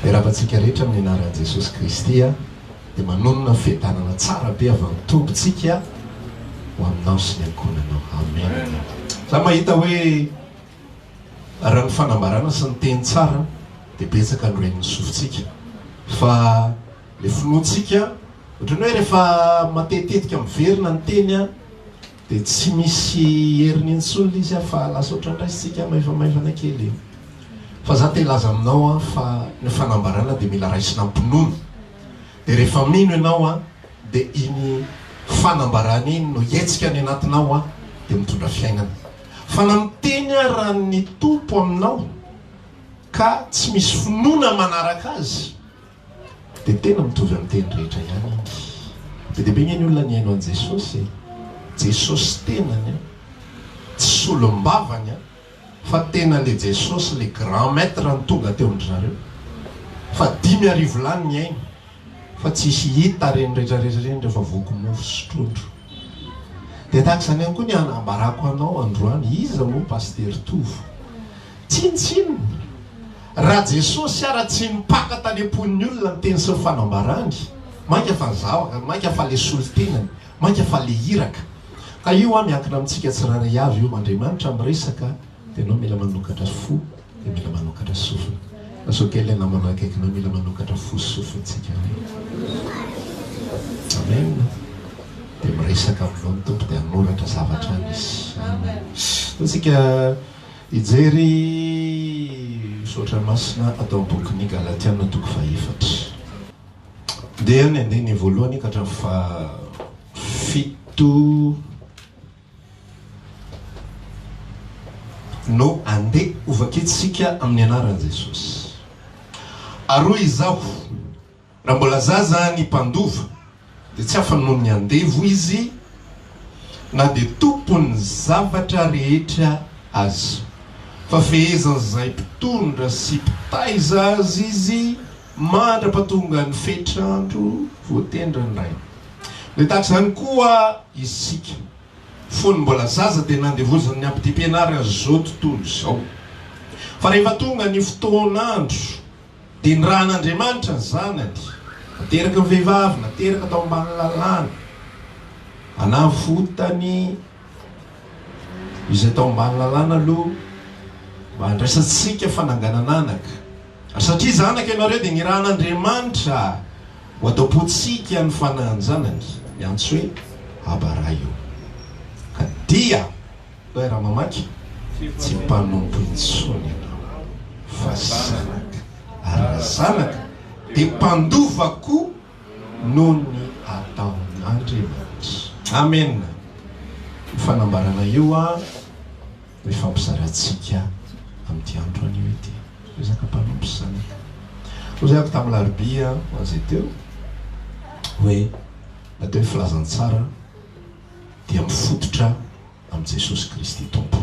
Rahavantsika rehetra amin'ny anaran'i Jesosy Kristy dia manonona fiadanana tsara be avy amin'ny tompontsika ho aminao sy ny ankonanao. Amen. Za mahita hoe raha ny fanambarana sy ny teny tsara dia betsaka ny ren'ny sofintsika, fa le finoantsika ohatrany hoe rehefa matetetika miverina ny teny dia tsy misy heriny intsony izy fa lasa ohatrany raisitsika maivamaivana kely. Fa za te laza aminao fa ny fanambarana dia mila raisina ampinono, dia rehefa mino ianao dia iny fanambarana iny no hetsika ny anatinao dia mitondra fiainana. Fa na miteny raha ny tompo aminao ka tsy misy finoana manaraka azy dia tena mitovy amin'ny teny rehetra ihany. Be dia be ny olona ny haino an' Jesosy. Jesosy tenany tsy solom-bavany fa tena le Jesosy le grand maître ny tonga teo amin'ny zareo. Fa 5 arivo lany ny ainy fa tsisy hita reny rehetrarehetra reny rehefa voky mofo sy trondro. Dia tahaka izany ihany koa ny anambarako anao androany, iza moa paster Tovo, tsinitsiny raha Jesosy ara tsy mipaka tany-pon'ny olona ny teny sy ny fanambarany, mainka fa zavaka, mainka fa le solo-tenany, mainka fa le hiraka. Ka io miankina amintsika tsiraray avy io Andriamanitra miresaka, dia anao mila manokatra fo, dia mila manokatra sofina. Aso kely namana akaikinao mila manokatra fo sy sofintsika. Amen. Dia miresaka aminao ny tompo dia hanoratra zavatra izy. Tsika hijery misaotra masina atao am-bokin'ny Galatiana 4. Dia ny andeha ny voalohany ka hatramin'ny fa 7 no andeha ovaketsika amin'ny anaran'i Jesosy. Aroa izaho, raha mbola zaza ny mpandova dia tsy hafa noho ny andevo izy na dia tompony zavatra rehetra azy, fa fehezan'izay mpitondra sy mpitaiza azy izy mandra-pahatonga ny fetrandro voatendra ny ray. Dia tahaka izany koa isika, fony mbola zaza dia nandevozany ny ampiti-pianarana zao tontolo izao. Fa rehefa tonga ny fotoan'andro dia ny rahan'Andriamanitra ny zanany nateraka ny vehivavy, nateraka tao ambany lalàna, anavotany izay tao ambany lalàna aloha mba handraisantsika fananganananaka. Satria zanaka ianareo dia ny rahan'Andriamanitra ho atao-potsika ny fanahanjanany, miantso hoe abaraio. Ka dia hoe raha mamaky tsy mpanompo intsony ianao fa zanaka, ary zanaka dia mpandovako noho ny ataon'Andriamanitra. Amen. Ny fanambarana io hoe fampisarantsika amin'ity andro anio ity. Resaka mpanompo sy zanaka. Ozako tamin'ny larobia ho azy teo hoe natao hoe filazantsara dia mifototra amin'i Jesosy Kristy tompo.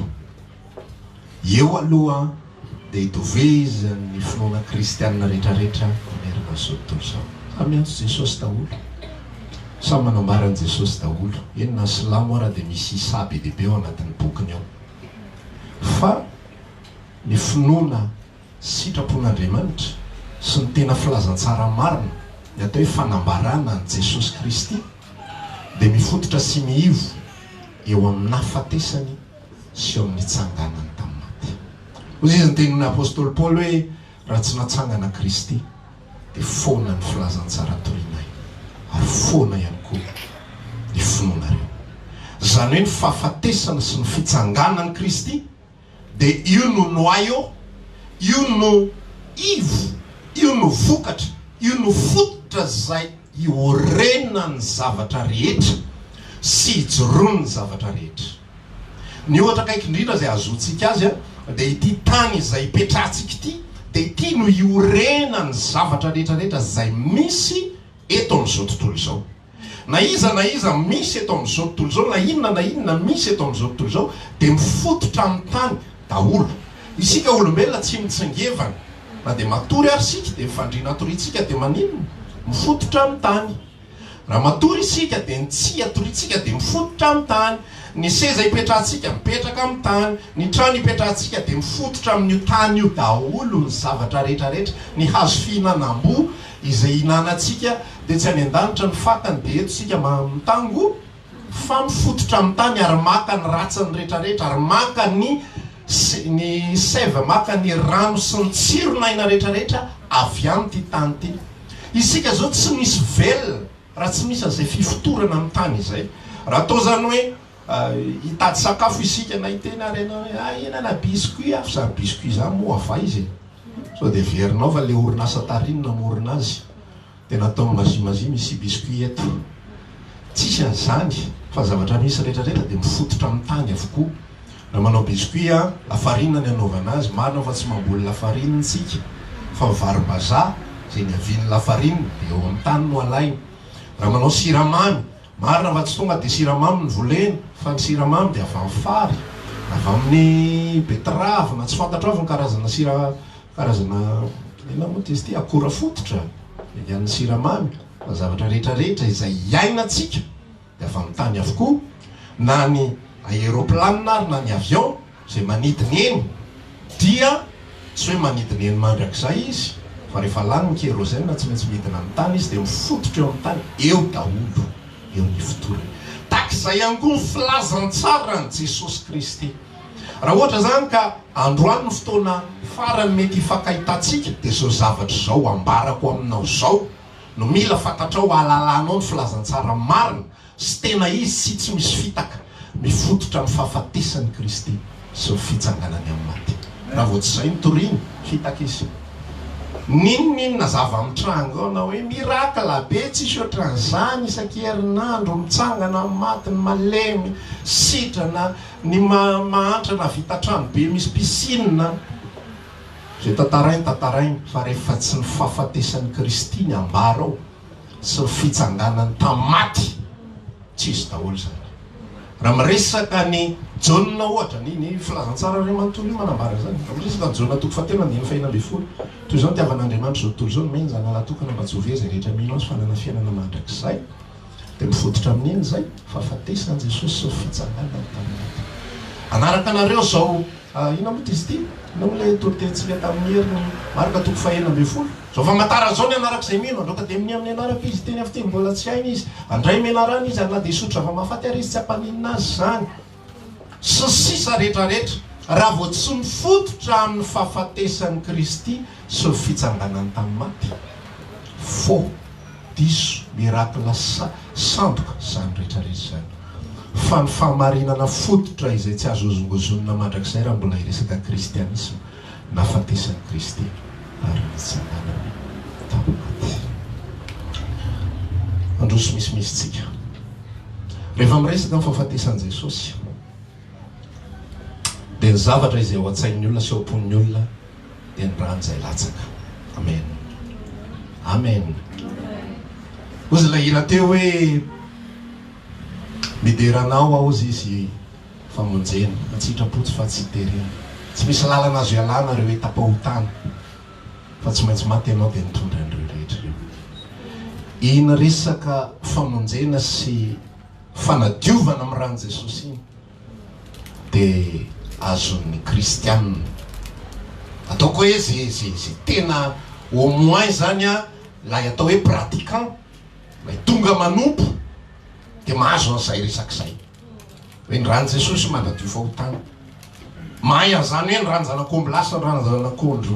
Eo aloha dia hitovizany finoana kristianina rehetrarehetra manerana izao tontolo izao. Samy miantso Jesosy daholo, samy manambarany Jesosy daholo. Eny na silamo ara dia misy isa be dehibe ao anatin'ny bokiny ao. Fa ny finoana sitrapon'Andriamanitra sy ny tena filazantsara marina ny atao hoe fanambarana ny Jesosy Kristy dia mifototra sy miivo eo amin'ny nahafatesany sy eo amin'ny tsanganany tamin'ny maty. Ozy izy ny tenin'ny apôstôly Paoly hoe raha tsy natsangana Kristy dia foana ny filazantsara torinay, ary foana ihany koa ny finoanareo. Izany hoe ny fahafatesana sy ny fitsanganan'i Kristy dia io no noaio, io no ivo, io no vokatra, io no fototra zay iorenany zavatra rehetra sy hijoroany zavatra rehetra. Ny ohatra kaiky indrindra izay azotsika azy dia ity tany izay hipetrahantsika ity dia ity no iorenany zavatra rehetrarehetra izay misy eto amin'izao tontolo izao. Na iza misy eto amin'izao tontolo izao, na inona misy eto amin'izao tontolo izao dia mifototra amin'ny tany daholo. Isika olombelona tsy mitsingevana, na dia matory ary isika dia mifandrina torintsika dia maninona? Mifototra amin'ny tany. Raha matory isika dia ny tsy atoritsika dia mifototra amin'ny tany. ny seza ipetrahantsika mipetraka amin'ny tany, ny trano ipetrahantsika dia mifototra amin'io tany io daholo ny zavatra rehetrarehetra, ny hazo fihinanam-bo izay hinanantsika dia tsy any an-danitra ny fakany dia etsika mitango fa mifototra amin'ny tany ary maka ny ratsany rehetrarehetra ary maka ny seva, maka ny rano sy ny tsironaina rehetrarehetra avy amin'ity tany ity. Isika zao tsy misy velona raha tsy misy an'izay fifotorana amin'ny tany izay. Raha atao zany hoe hitady sakafo isika na hiteny arena hoe enana biscuit afo za biscuit zany moa avay izy so dia verinao fa le orinasa tarinina morina azy tena atao mazimazia misy biscuit eto, tsisy an'izany fa zavatra misy rehetrarehetra dia mifototra amin'ny tany avokoa. Raha manao biscuit lafarina ny anaovana azy, marina fa tsy mamboly lafarina isika fa varim-bazaha zay ny aviany lafarina dia eo amin'ny tany no alaina. Raha manao siramamy, marina fa tsy tonga dia siramamy ny volena fa ny siramamy dia avy amin'ny fary, avy amin'ny betrave na tsy fantatro avy ny karazana ina moa izy ity akora fototra ian'ny siramamy. Fa zavatra rehetrarehetra izay iainantsika dia avy amin'ny tany avokoa, na ny aéroplanina ary na ny avion izay manidiny eny dia tsy hoe manidiny eny mandrakizay izy fa rehefa lany ny kérosène tsy maintsy midina amin'ny tany izy dia mifototra eo amin'ny tany, eo daholo eo ny fotorany. Takizay ihany koa ny filazantsara ny Jesosy Kristy. Raha ohatra zany ka androany ny fotoana farany mety hifankahitantsika dia zao zavatra zao ambarako aminao zao no mila fantatrao ahalalanao ny filazantsara marina sy tena izy sy tsy misy fitaka mifototra amin'ny fahafatesan'i Kristy sy ny fitsanganany amin'ny maty. Raha vao tsy izay nitoriany fitaka izy. Ninona zava mitrango ao na hoe mirakla be tsisy ohatran'izany isan-kerinandro mitsangana amin'ny maty ny malemy sitrana ny mahantrana vita trano be misy piscine zay tantarainy fa rehefa tsy ny fahafatesan'i Kristy ny ambara ao sy ny fitsanganany tamin'ny maty tsisy daholo zany. Raha miresaka ny Jauna ohatra ny filazantsara ray manontolo io manambara zany. Raha miresaka ny Jauna toko fahatelo andiny fahina ambin'ny folo toy izao nitiavan'Andriamanitra zao tontolo zao nomeny zany alatokana mba tsy ho very rehetra mino azy fanana fiainana mandrakizay dia mifototra amin'iny zay fahafatesany Jesosy sy fitsanganany tamin'ny maty. Anaraka anareo zao ina moa izy ity na le toritentsika tamin'ny heriny marika toko fahina ambin'ny folo zao famantara zao ny anarak'izay mino androka dia amin'ny amin'ny anaraka izy teny avy teny mbola tsy hainy izy andray menarana izy ary na dia sotra fa mahafaty ary izy tsy hampaninina azy zany sy sisa rehetrarehetra raha vao tsy mifototra amin'ny fahafatesan'i Kristy sy ny fitsanganany tamin'ny maty fo diso mirakla sandoka zany rehetrarehetra zany. Fa ny fahamarinana fototra izay tsy azo ozongozonina mandrakizay raha mbola hiresaka kristianisma na fatesan'i Kristy ary nitsanganany tamin'ny maty. Androso misimisitsika rehefa miresaka ny fahafatesan'i Jesosy dia ny zavatra izay ao an-tsain'ny olona sy ao am-pon'ny olona dia ny ran'izay latsaka. Amen. Amen. Ozy ilay hina teo hoe mideranao ao izy famonjena matsitrapotsy fa tsy terena tsy misy lalana azo ialana reo hoe tapahotany fa tsy maintsy maty ianao dia nitondra an'ireo rehetra reo. Iny resaka famonjena sy fanadiovana amin'ny ran'i Jesosy iny dia azon'ny kristianina ataoko hoe zay tena au moins zany lay atao hoe pratiquant lay tonga manompo dia mahazo an'izay resak'izay hoe ny ran'i Jesosy manadio fahotana mahay an'izany hoe ny rany zanak'omby lasa ny rany zanak'omby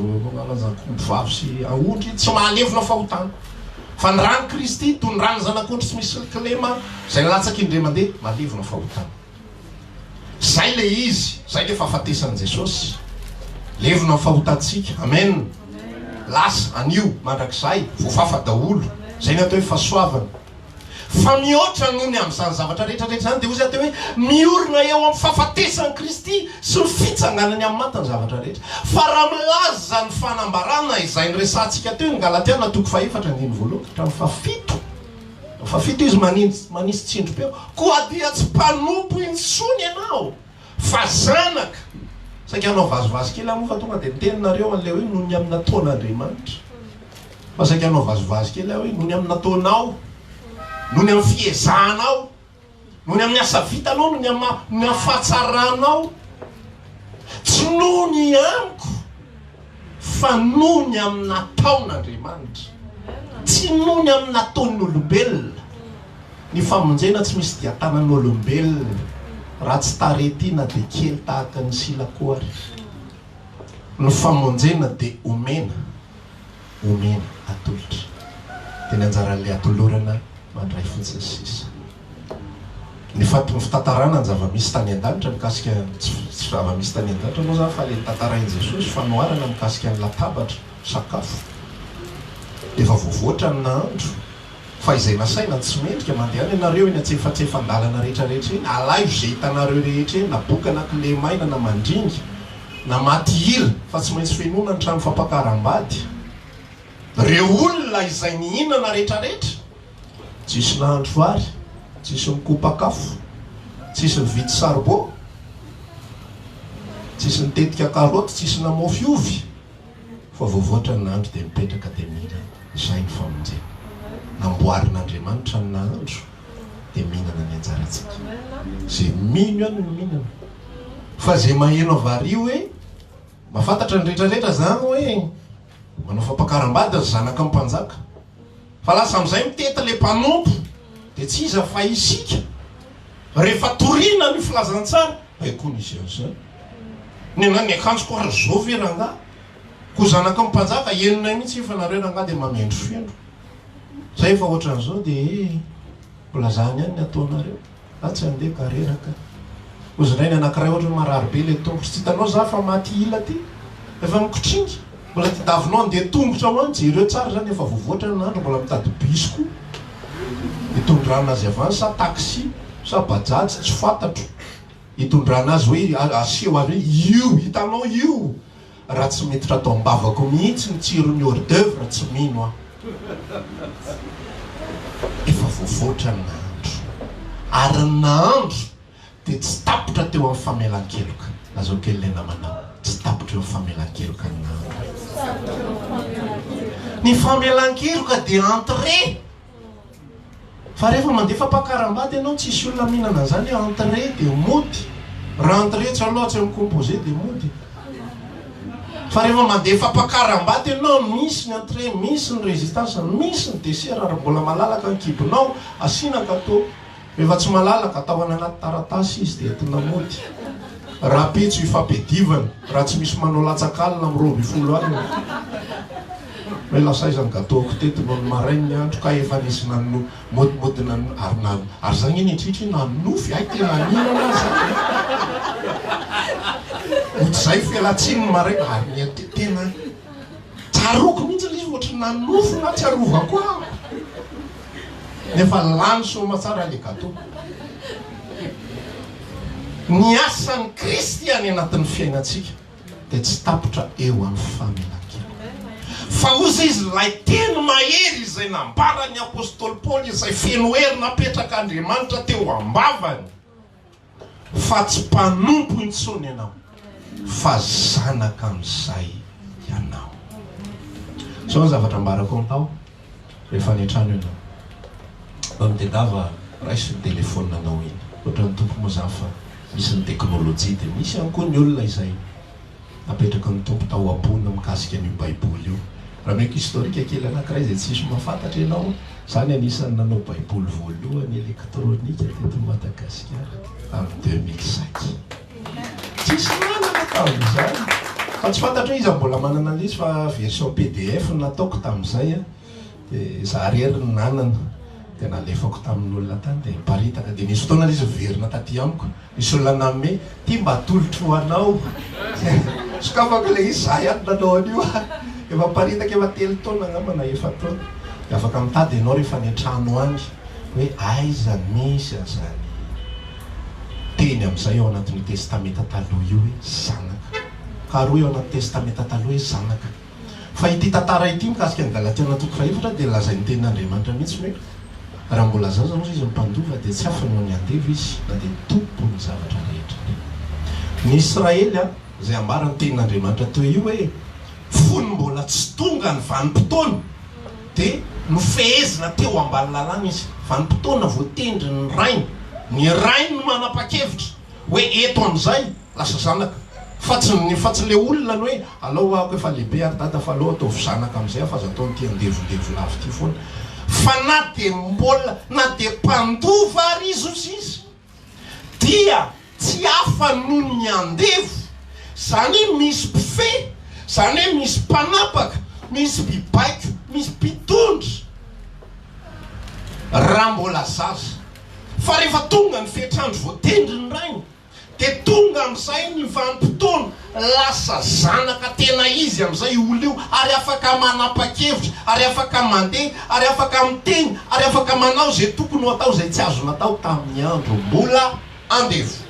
vavy sy aondry tsy mahalevona fahotana fa ny rany Kristy toy ny rany zanak'ondry tsy misy klema zay latsaky indray mandeha mahalevona fahotana. Zay le izy, zay le fahafatesan'i Jesosy levona ny fahotantsika. Amen. Lasa anio mandrakizay voafafa daholo zay ny atao hoe fahasoavana. Fa mihoatra noho ny amin'izany zavatra rehetrarehetra zany dia ozy atao hoe miorina eo amin'ny fahafatesan'i Kristy sy ny fitsanganany amin'ny maty ny zavatra rehetra. Fa raha milaza ny fanambarana izay nyresantsika teo ny Galatiana toko 4:1 hatramin'ny fafito izy manisy tsindrom-peo koa dia tsy mpanompo intsony ianao fa zanaka. Saika anao vazovazo kely moa fa tonga dia niteninareo an'ilay hoe noho ny amin'ny nataon'Andriamanitra. Fa saika anao vazovazo kely hoe noho ny amin'ny nataonao, noho ny amin'ny fiezahanao noho ny amin'ny asa vitanao no ny afahatsarànao tsy noho ny amiko fa noho ny amin'ny nataon'Andriamanitra, tsy noho ny amin'ny nataon'olombelona. Ny famonjena tsy misy dia tanan'olombelona raha tsy taretiana dia kely tahaka ny silakoary. Ny famonjena dia omena atolotra. Tena anjaran'ilay atolorana mandray fotsiny sisa. Ny fitantarana ny zava-misy tany an-danitra mikasika tsy zava-misy tany an-danitra moa zany fa le tantarain'i Jesosy fanoharana mikasika ny latabatra sakafo. Efa voavoatra ny nahandro fa izay nasaina tsy mendrika mandeha ianareo eny antsefatsefan-dalana rehetrarehetra eny, alaio izay hitanareo rehetra eny, na boka na kile maina na mandringa na maty hila fa tsy maintsy fenona ny trano fampakaram-bady. Reo olona izay nihinana rehetrarehetra, tsisy nahandro vary, tsisy mikopa-kafo, tsisy mividy saribô, tsisy nitetika karoty, tsisy namofiovy, fa voavoatra ny nahandro dia mipetraka dia mihinana. Izay ny famonjena. Namboarin'Andriamanitra ny nahandro dia mihinana ny anjarantsika. Izay mino ihany no mihinana. Fa izay maheno vary hoe mahafantatra ny rehetrarehetra zany hoe manao fampakaram-bady azy zanaka ny mpanjaka. Fa lasa amin'izay miteta le mpanompo dia tsy iza fa isika. Rehefa toriana ny filazantsara, koa nisy an'izany. Ny akanjoko ary zao ve rangahy? Ko zanaka ny mpanjaka enina mihitsy fa nareo rangahy dia mamendro feno. Zay efa ohatran'izao dia mbola zany ihany ny ataonareo. Tsy andeha kareraka. Ozinay ny anankiray ohatra ny marary be ilay tongotra. Tsy hitanao za fa maty ila ty. Efa mikotringy. Mbola ty davinao andeha tongotra ho any, jereo tsara zany efa voavoatra ny andro, mbola mitady bus koa. Hitondrana azy avany sa taxi sa bajaj tsy fantatro. Hitondrana azy hoe asio avy io, hitanao io. Raha tsy metitra atao am-bavako mihitsy ny tsiron'ny hors d'œuvre tsy mino aho. Efa voavoatra ny nahandro. Ary ny nahandro dia tsy tapotra teo amin'ny famelan-keloka. Lazao kely ilay namanao. Tsy tapotra eo amin'ny famelan-keloka ny nahandro. Ny famelan-keloka dia entrée. Fa rehefa mandeha fampakaram-bady ianao tsisy olona mihinana an'izany entrée dia mody. Raha entrée tsy aloha tsy amin'ny composé dia mody. Fa rehefa mandeha fampakaram-bady ianao misy ny entrée, misy ny résistance, misy ny dessert. Raha mbola malalaka ny kibonao asiana gâteau. Rehefa tsy malalaka atao anaty taratasy izy dia entina mody. Raha petso ifampedivana, raha tsy misy manao latsakalina amin'ny 20 alina. Hoe lasaizany gâteau teto no ny marainy ny andro ka efa nisy nano modimodina ary zany eny indrindra nanofy ay tena mihinana azy. Ohatr'izay fialatsiny marainy ary tena tsaroko mihitsy izy ohatry nanofy na tsy arovako aho. Nefa lany soma tsara le gâteau. Ny asan'ny Kristy any anatin'ny fiainantsika dia tsy tapotra eo amin'ny famelan-keloka. Fa ozy izy lay teny mahery izay nambarany apôstôly Paoly izay feno hery napetraka Andriamanitra teo ambavany. Fa tsy mpanompo intsony ianao, fa zanaka amin'izay ianao. Zao ny zavatra ambarako aminao rehefa any an-trano ianao. Mitedava raisy ny telefôna anao iny. Ohatra ny tompo moa zany fa misy ny teknôlôjia dia misy ihany koa ny olona izay napetraka ny tompo tao am-pona mikasika an'io baiboly io. Raha meko historika kely anankiray izay tsisy mahafantatra ianao, zany anisany nanao baiboly voalohany elektrônika teto Madagasikara amin'ny 2005. Tsisy nanana tamin'izany. Fa tsy fantatra hoe izy mbola manana an'izy fa version PDF nataoko tamin'izay dia za rery ny nanana. Dia nalefako tamin'olona tany dia miparitaka. Dia nisy fotoana izy verina taty amiko. Nisy olona nanome, ty mba atolotro ho anao. Sokafako ilay izy za ihany nanao an'io. Efa paritaka efa 3 taona angamba na 4 taona. Dia afaka mitady ianao rehefa any an-trano any hoe aiza misy an'izany teny amin'izay ao anatin'ny testamenta taloha io hoe zanaka. Ka roa eo anaty testamenta taloha hoe zanaka. Fa ity tantara ity mikasika ny Galatiana 3:1 dia lazain'ny tenin'Andriamanitra mihitsy hoe raha mbola zao zao izy mmpandova dia tsy afany ny andeva izy na dia tompo ny zavatra rehetra. Ny Israely izay ambara ny tenin'Andriamanitra teo io hoe fony mbola tsy tonga ny vanim-potoana dia nofehezina teo ambany lalàna izy. Vanim-potoana voatendry ny rainy ny rainy no manapa-kevitra hoe eto am'izay lasa zanaka fa tsy le olona ny hoe alao ako efa lehibe ary dada fa aloha ataovy zanaka am'izay afa aza atao nyty andevondevo lavy ty foana fa na de mbola na de mpandova ary izy dia tsy afa noho ny andevo zany misy mpife zany hoe misy mpanapaka misy mpibaiko misy mpitondra raha mbola zaza fa rehefa tonga ny fetrandro voatendry ny rainy de tonga am'izay ny vanim-potoana lasa zanaka tena izy am'izay olo io ary afaka manapa-kevitra ary afaka mandeha ary afaka miteny ary afaka manao zay tokony ho atao zay tsy azo natao tamin'ny andro mbola andevo.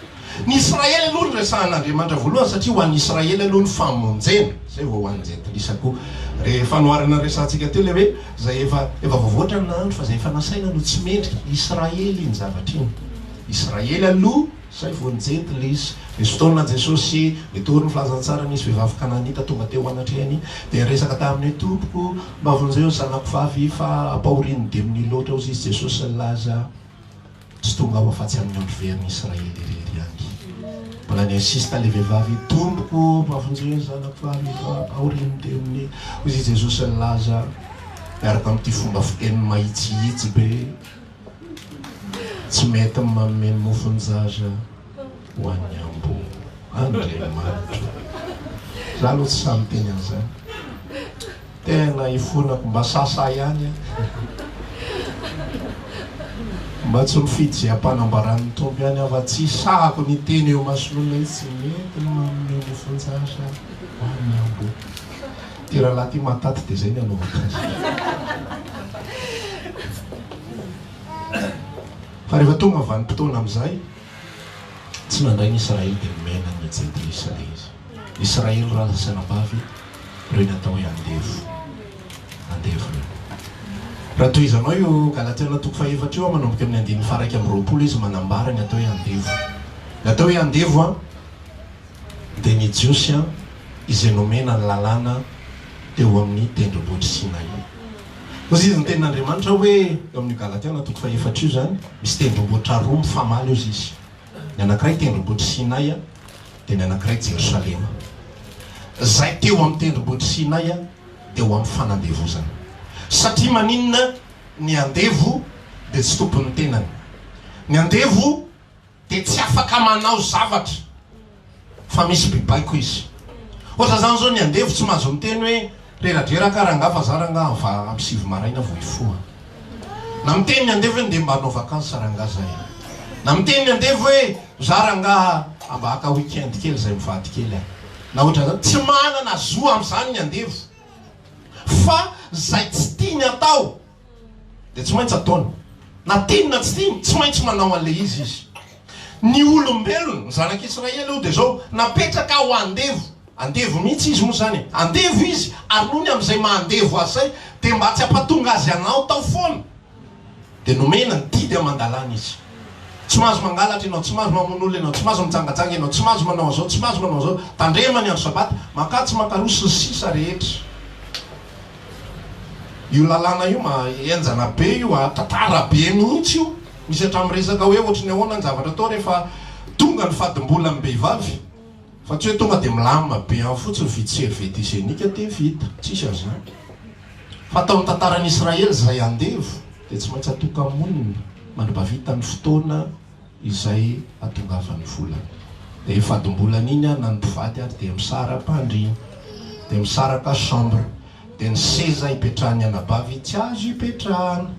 Ny Israely aloha ny resahan'Andriamanitra voalohany satria ho an'ny Israely aloha ny famonjena zay vao ho an'ny jentilisako rehefa noarina resantsika teo le hoe zay efa voavoatra ny andro fa zay efa nasaina no tsy mendrika Israely ny zavatra iny Israely aloha zay vao nijenty le izy misy fotoana Jesosy metory ny filazantsara nisy vehivavy Kananita tonga teo anatrehany de resaka tamin'ny tompoko mba vonjeo zanako vavy fa ampahoriny de amin'ny loatra ao izy Jesosy laza tsy tonga ao afa-tsy amin'ny andro verin'ny Israely irery any mbola ny insista le vehivavy tompoko mba vonjeo zanako vavy fa ampahoriny de amin'ny izy Jesosy laza miaraka amin'ity fomba fiteny mahitsihitsy be tsy mety manome ny mofon-jaza ho an'ny ambo Andriamanitra za aloha tsy samy teny an'izany tena ifonako mba sasa ihany mba tsy mifidy zay ampanambaran'ny tombo ihany afa tsy sahako ny teny eo masonona izy tsy mety manome mofon-jaza ho an'ny ambo ty rahalahy ty mataty de zay ny anaovako fa rehefa tonga vanim-potoana am'izay tsy nandray ny Israely de mena ny jentilisa le izy Israely raha sanabavy reo natao hoe andevo raha toy izanao io Galatiana toko faefatra io manomboka amin'ny andiny faraiky amin'ny roapolo izy manambara ny atao hoe andevo ny atao hoe andevo a de ny jiosy a izay nomena ny lalàna teo amin'ny tendrombohitry Sinay kozy izy ny tenin'Andriamanitra hoe eo amin'ny Galatiana toko faefatra io zany misy tendrombohitra roa mifamaly io izy ny anankiray tendrombohitry Sinay a de ny anankiray Jerosalema zay teo amin'ny tendrombohitry Sinay a de ho amin'ny fanandevozana satria maninona ny andevo de tsy tompon'ny tenany ny andevo de tsy afaka manao zavatra fa misy bibaiko izy ohatra zany zao ny andevo tsy mahazo miteny hoe reradreraka ranga fa zaranga va amin'ny 7 maraina vo ifoha na miteny ny andevo hoe nde mba hanao vakansy saranga zay na miteny ny andevo hoe zaranga amba aka weekend kely zay mivady kely na ohatra zany tsy manana zo am'izany ny andevo fa zay tsy tiany atao de tsy maintsy ataony na tiany na tsy tiany tsy maintsy manao an'le izy ny olombelona ny zanak'Israely io de zao napetraka ao andevo mihitsy izy moa zany andevo izy ary nohony am'izay mahandevo azay de mba tsy ampatonga azy anao tao foana de nomena ny tidy amandalana izy tsy mahazo mangalatra ianao tsy mahazo mamon'olo ianao tsy mahazo mitsangatsanga ianao tsy mahazo manao azao tsy mahazo manao azao tandremany andro sabata makatsy makaroso sisa rehetra io lalàna io enjana be io tantara be mihitsy io misy hatramin'ny resaka hoe ohatrany ahoana ny zavatra atao rehefa tonga ny fadim-bola amin'ny behivavy fa tsy hoe tonga de milamina be any fotsiny vita serviette hygiénique de vita tsisy azany fa ataon'ny tantaran'ny Israely zay andevo de tsy maintsy atoka-monina manomba vita ny fotoana izay atongavany vola de fadim-bolana iny na ny mpivady ary de misara-pandriana de misaraka chambre de ny seza ipetrahany anabavy tsy azo ipetrahana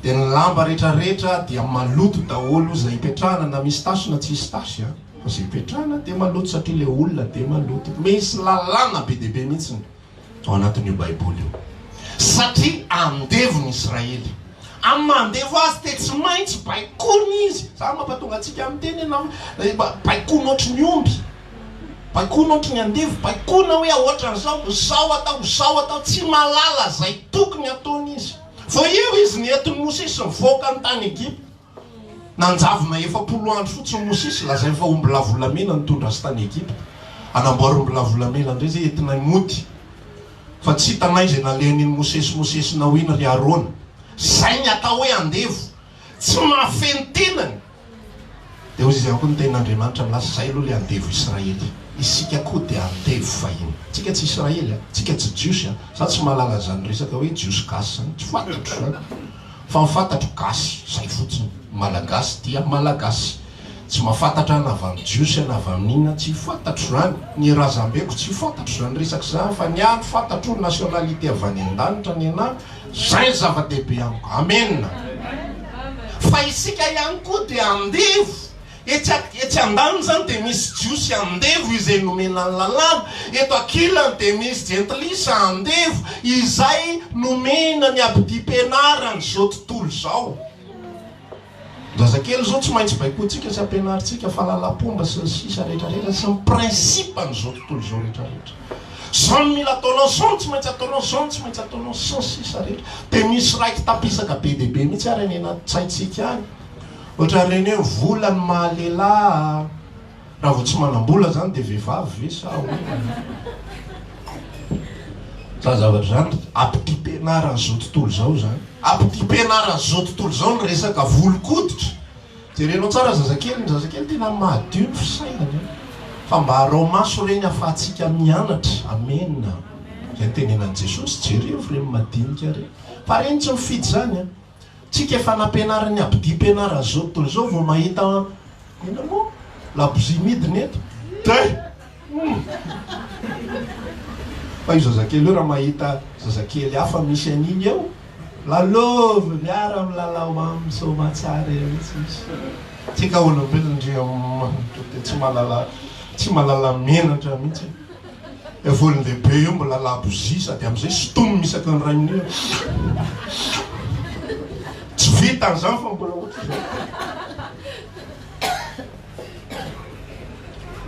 de ny lamba rehetrarehetra dia maloto daholo zay ipetrahana na misy tasy na tsisy tasy fa zay ipetrahana de maloto satria le olona de maloto misy lalàna be dehibe mihitsiny ao anatin'io baiboly io satria andevo ny Israely amin'ny mandevo azy de tsy maintsy baikony izy za mampatonga atsika amin'ny teny na baikony ohatry ny omby baikony ohatry ny andevo baikona hoe ohatran'izao zao atao tsy malala zay tokony ataony izy vo eo izy nientiny Mosesy mivoaka ny tany Egypte nanjavona 4 andro fotsiny Mosesy lazay fa omby lavolamena nitondra azy tany Egypte anamboary omby lavolamena indray zay entina mody fa tsy hitanay zay nalehan'iny Mosesy nao iny ry Arona zay ny atao hoe andevo tsy mahafeno tenany dia ozy izy ihany koa ny tenin'Andriamanitra milasa zay aloha le andevo Israely. Isika koa dia andevo fahiny. Tsika tsy Israely, tsika tsy jiosy. Za tsy mahalala zany resaka hoe jiosy gasy zany, tsy fantatro zany. Fa mifantatro gasy, zay fotsiny. Malagasy dia malagasy. Tsy mahafantatra na avy amin'ny jiosy na avy amin'inona, tsy fantatro zany. Ny razambeko tsy fantatro zany resaka zany, fa ny any fantatro nationalité avy any an-danitra ny anahy, zay zava-dehibe amiko. Amen. Fa isika ihany koa dia andevo. Etsy andany zany dia misy jiosy andevo izay nomena ny lalàna. Eto ankilany dia misy jentilisa andevo izay nomena ny abidi-pianarany zao tontolo zao. Zazakely zao tsy maintsy baikoantsika sy ampianarintsika fahalalam-pomba sy ny sisa rehetrarehetra sy ny principe n'izao tontolo zao rehetrarehetra. Zany mila ataonao zao, tsy maintsy ataonao zao, tsy maintsy ataonao sy ny sisa rehetra. Dia misy raiky tapisaka be dia be mihitsy ary ny anaty saintsika any. Ohatra reny hoe volany mahalehilahy. Raha vao tsy manam-bola zany dia vehivavy ve sa hoe za zavatra zany ampiti-pianarany zao tontolo zao zany. Ampiti-pianarany zao tontolo zao ny resaka volo-koditra. Jerenao tsara zazakely, ny zazakely tena madio ny fisainany. Fa mba harao maso reny ahafahantsika mianatra. Amen. Zay ny tenenan' Jesosy, jereo reny madinika reny. Fa reny tsy mifidy zany. Tsika efa nampianarany abidi-pianarany zao tontolo zao vao mahita ina moa labozia midiny eto. Fa io zazakely io raha mahita zazakely hafa misy an'iny eo, lalova miara milalao amin'ny tsara eo mihitsy. Tsika olombelona ndre tsy mahalala menatra mihitsy. E volon-dehibe io mbola labozia sady amin'izay sotomy misaka ny ray amin'io. Tsy vita an'izany fa mbola ohatr'izay.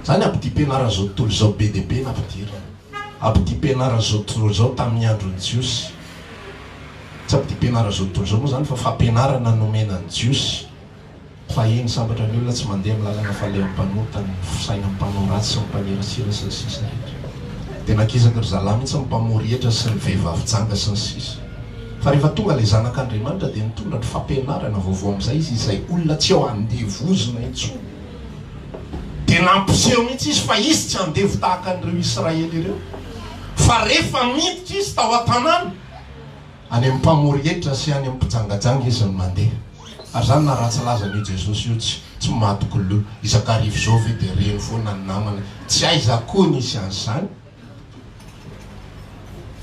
Zany ampiti-pianarany zao tontolo zao be dia be nampidirana. Ampiti-pianarany zao tontolo zao tamin'ny andron'ny Jiosy. Tsy ampiti-pianarany zao tontolo zao moa zany fa fampianarana nomenan'ny Jiosy. Fa iny sambatra ny olona tsy mandeha amin'ny lalana faleom-panotana, fisaina amin'ny mpanao ratsy sy ny mpanerasera sy ny sisa rehetra. Tena akizaka ry zalahy mihitsy ny mpamorietra sy ny vehivavy janga sy ny sisa. Fa rehefa tonga le zanak'Andriamanitra dia mitondra ny fampianarana vaovao amin'izay izy, izay olona tsy ao andevozina intsony. Dia nampiseho mihitsy izy fa izy tsy andevo tahaka an'ireo Israely ireo. Fa rehefa miditra izy tao an-tanàna, any amin'ny mpamorietra sy any amin'ny mpijangajanga izy no mandeha. Ary zany na ratsy lazan'io Jesosy io tsy matokoloha. Isakarivo zao ve dia reny foana ny namana. Tsy aiza koa nisy an'izany.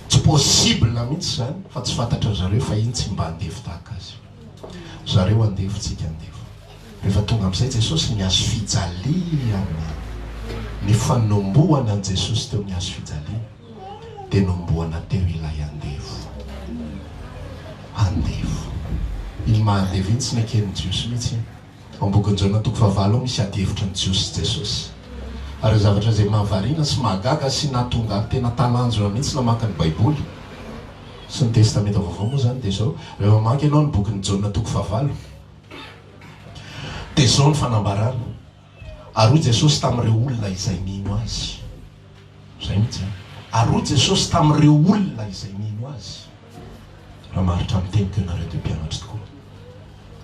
Tsy possible mihitsy zany, fa tsy fantatra zareo fa iny tsy mba andevo tahaka azy. Zareo andevo, tsika andevo. Rehefa tonga amin'izay Jesosy niazo fijaliana. Ny fanombohana an' Jesosy teo niazo fijaliana dia nombohana teo ilay andevo. Andevo. Iny mahandevo iny tsy neken'ny Jiosy mihitsy. Ambokiny Jona 4 misy adihevitra ny Jiosy Jesosy. Ary zavatra izay mahavariana sy mahagaga sy nahatonga tena talanjona mihitsy namaka ny Baiboly sy ny testamenta vaovao moa zany dia zao. Rehefa mamaky ianao ny bokin'ny Jona 4 dia zao ny fanambarana. Ary hoy Jesosy tamin'ireo olona izay nino azy. Zay mihitsy. Ary hoy Jesosy tamin'ireo olona izay nino azy. Raha maritra amin'ny teniko ianareo dia mpianatra tokoa.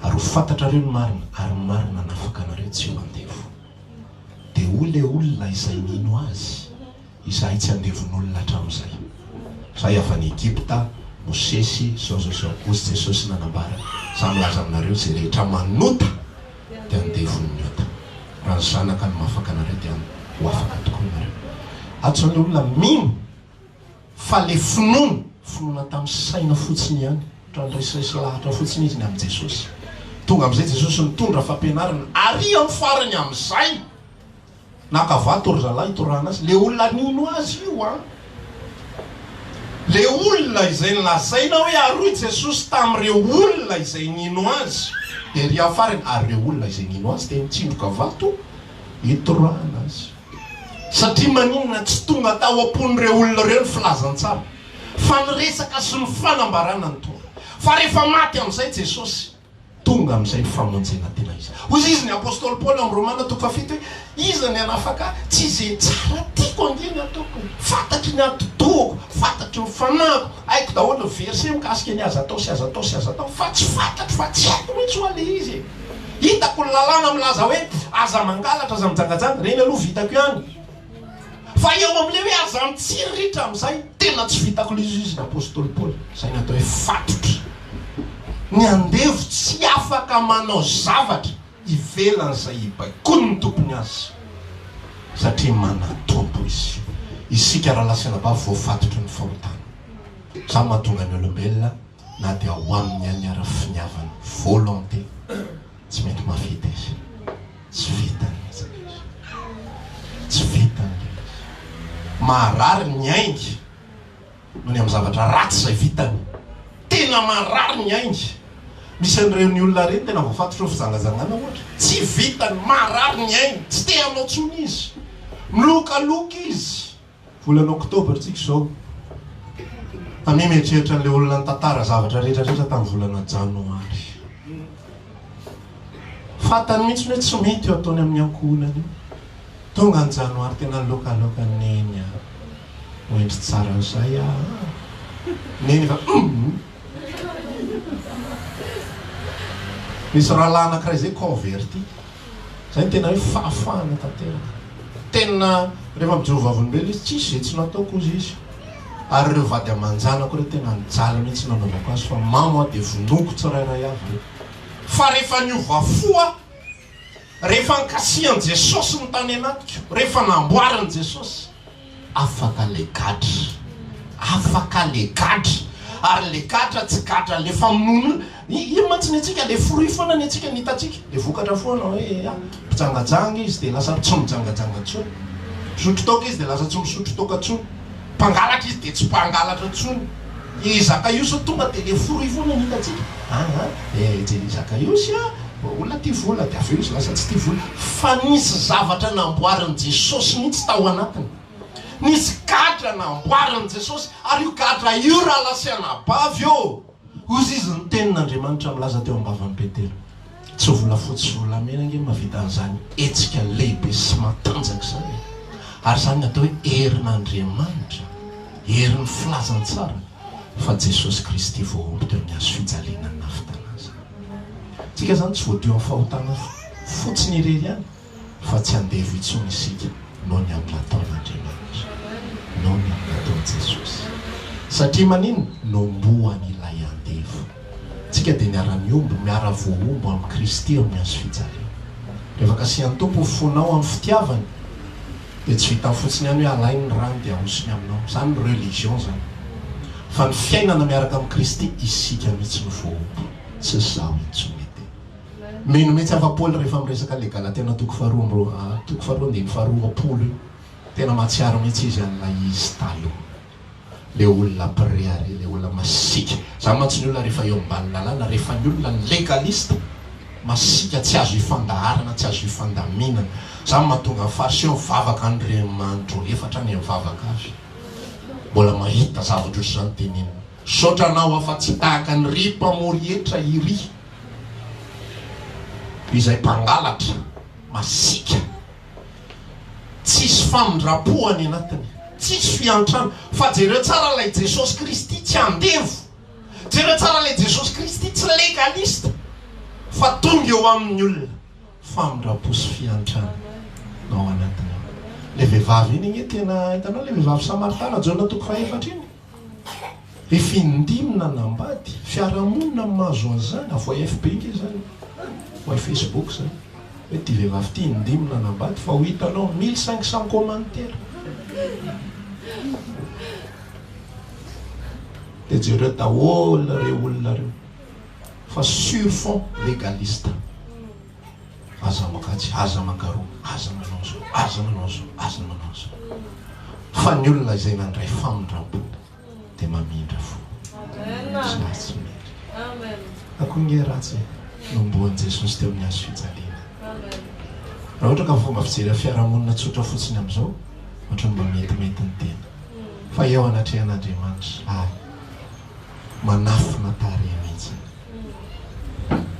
Ary ho fantatrareo ny marina, ary ny marina nafaka anareo tsy ho andevo. Dia ho le olona izay nino azy, izahay tsy andevon'olona hatramin'izay. Zay avy any Egypta, Mosesy, zao. Ozy Jesosy nanambara. Za milaza aminareo izay rehetra manota dia andevon'ny ota. Raha ny zanaka ny mahafaka anareo dia ho afaka tokoa ianareo. Atsony olona mino fa le finoana tamin'ny saina fotsiny ihany. Ohatran'resy lahatra fotsiny izy ny amin'i Jesosy. Tonga amin'izay Jesosy nitondra fampianarana ary amin'ny farany amin'izay. Nakavato ry zalahy itorana azy. Le olona nino azy io a. Le olona izay nilazaina hoe aroy Jesosy tamin'ireo olona izay nino azy. Dia ry afarany ary ireo olona izay nino azy dia nitsindroka vato itorana azy. Satria maninona tsy tonga tao am-pon'ireo olona ireo ny filazantsara. Fa ny resaka sy ny fanambarana ny tonga. Fa rehefa maty amin'izay Jesosy, tonga amin'izay ny famonjena tena izy. Hoy izy ny apôstôly Paoly amin'ny Romana 7 hoe iza ny anafaka tsy izay tsara tiako angeny ataoko. Fantatry ny atodoako, fantatry ny fanako. Haiko daholo ny verset mikasika ny aza atao sy aza atao sy aza atao. Fa tsy fantatry fa tsy haiko mihitsy ho ale izy. hitako lalàna milaza hoe aza mangalatra aza mijangajanga reny aloha vitako ihany fa eo amin'le hoe aza mitsiritra amin'izay tena tsy vitako izy apôstôly Paoly zay natao hoe fatotra ny andevo tsy afaka manao zavatra ivelan'izay ibaikony ny tompony azy satria manatompo izy isika raha lasana ba voafatotry ny fahotana sa mahatonga ny olombelona na dia ao amin'ny aniara finiavana volonté tsy mety mavita izy tsy vitany izy tsy vitany izy maharary ny aingy noho ny amin'ny zavatra ratsy izay vitany tena maharary ny aingy misy an'ireo ny olona reny tena voafatotry ny fizangazangana ohatra tsy vitany maharary ny aingy tsy te hanao tsony izy milokaloka izy volana oktobra tsika zao ami mietreritra an'le olona ny tantara zavatra rehetrarehetra tamin'ny volana janoary fatany mihitsy hoe tsy mety eo ataony amin'ny ankohonany io tonga ny janoary tena lokaloka neny oendry tsara n'izay neny fa misy rahala anankiray zay converti zay ny tena hoe fahafahana tanteraka tena rehefa mijorovavolombelo izy tsisy zay tsy nataoko izy izy ary ireo vady amanjanako reo tena nijala mihitsy nanaovako azy fa mamo a dia vonoko tsirairay avy fa rehefa niova foa rehefa nikasihan Jesosy ny tany anatiko rehefa namboarany Jesosy afaka le gadra ary le gadra tsy gadra le famonono ino mantsy ny atsika le fruit foana ny atsika ny hitatsika le vokatra foana hoe mpijangajanga izy dia lasa tsy mijangajanga tsony misotro toka izy dia lasa tsy misotro toka tsony mpangalatra izy dia tsy mpangalatra tsony Zakaiosy tonga dia le fruit foana ny hitatsika Zakaiosy olona tia vola dia avy eo izy lasa tsy tia vola fa nisy zavatra namboariny Jesosy mihitsy tao anatiny nisy gadra namboariny Jesosy ary io gadra io raha lasiana bavy eo ozy izy ny tenin'Andriamanitra milaza teo am-bavan'ny Petera tsy vola fotsy vola mena nge mavita an'izany etsika lehibe sy matanjaka izany ary izany atao hoe herin'Andriamanitra herin'ny filazantsara fa Jesosy Kristy voaomby teo amin'ny azo fijaliana ny nafitanazy tsika zany tsy voadio amin'ny fahotana fotsiny irery ihany fa tsy andevo itsony isika noho ny amin'ny nataon'Andriamanitra noho ny amin'ny nataon'i Jesosy satria manino nomboany ilay andevo tsika dia niara-miombo miara voaombo amin'ny Kristy eo amin'ny azo fijaliana rehefa kasihan'ny tompo fonao amin'ny fitiavany dia tsy vita fotsiny ihany hoe alainy rano dia ahosiny aminao izany ny religion zany fa ny fiainana miaraka amin'ny Kristy isika mihitsy ny voaombo tsy zaho intsony meno mihitsy afa Paoly rehefa miresaka le Galatiana toko faharoa dia ny faharoapolo io tena mahatsiaro mihitsy izy an'ilay izy taloha le olona préare le olona masika zany mantsy ny olona rehefa eo ambany lalàna rehefa ny olona ny legalista masika tsy azo ifandaharana tsy azo ifandaminana zany mahatonga ny fariseo mivavaka Andriamanitra efatra ny mivavaka azy mbola mahita zavatra ohatr' izany tenenina saotra anao afa tsy tahaka ny ry mpamorietra iry izay mpangalatra masika tsisy famindrapoany anatiny tsisy fiantrano fa jereo tsara lay Jesosy Kristy tsy andevo jereo tsara lay Jesosy Kristy tsy legalista fa tonga eo amin'ny olona famindrapo sy fiantrano nao anatiny le vehivavy iny igny tena hitanao le vehivavy Samaritana Jona toko fahaefatra iny ifindimina nambady fiarahamonina mahazo an'izany avo AFP iny zany ho Facebook zany hoe ty vehivavy ty indimina nambady fa ho hitanao 1500 commentaire dia jereo daholo reo olona reo fa sur fond légaliste aza makatsy aza makaroa aza manao zao aza manao zao aza manao zao fa ny olona izay nandray famindram-po dia mamindra fo tsy ratsy mendry akoho nge ratsy nomboan'i Jesosy teo amin'ny azo fijaliana raha ohatra ka fomba fijery fiarahamonina tsotra fotsiny amin'izao ohatra ny mba metimety ny tena fa eo anatrehan'Andriamanitra manafina tare mihitsy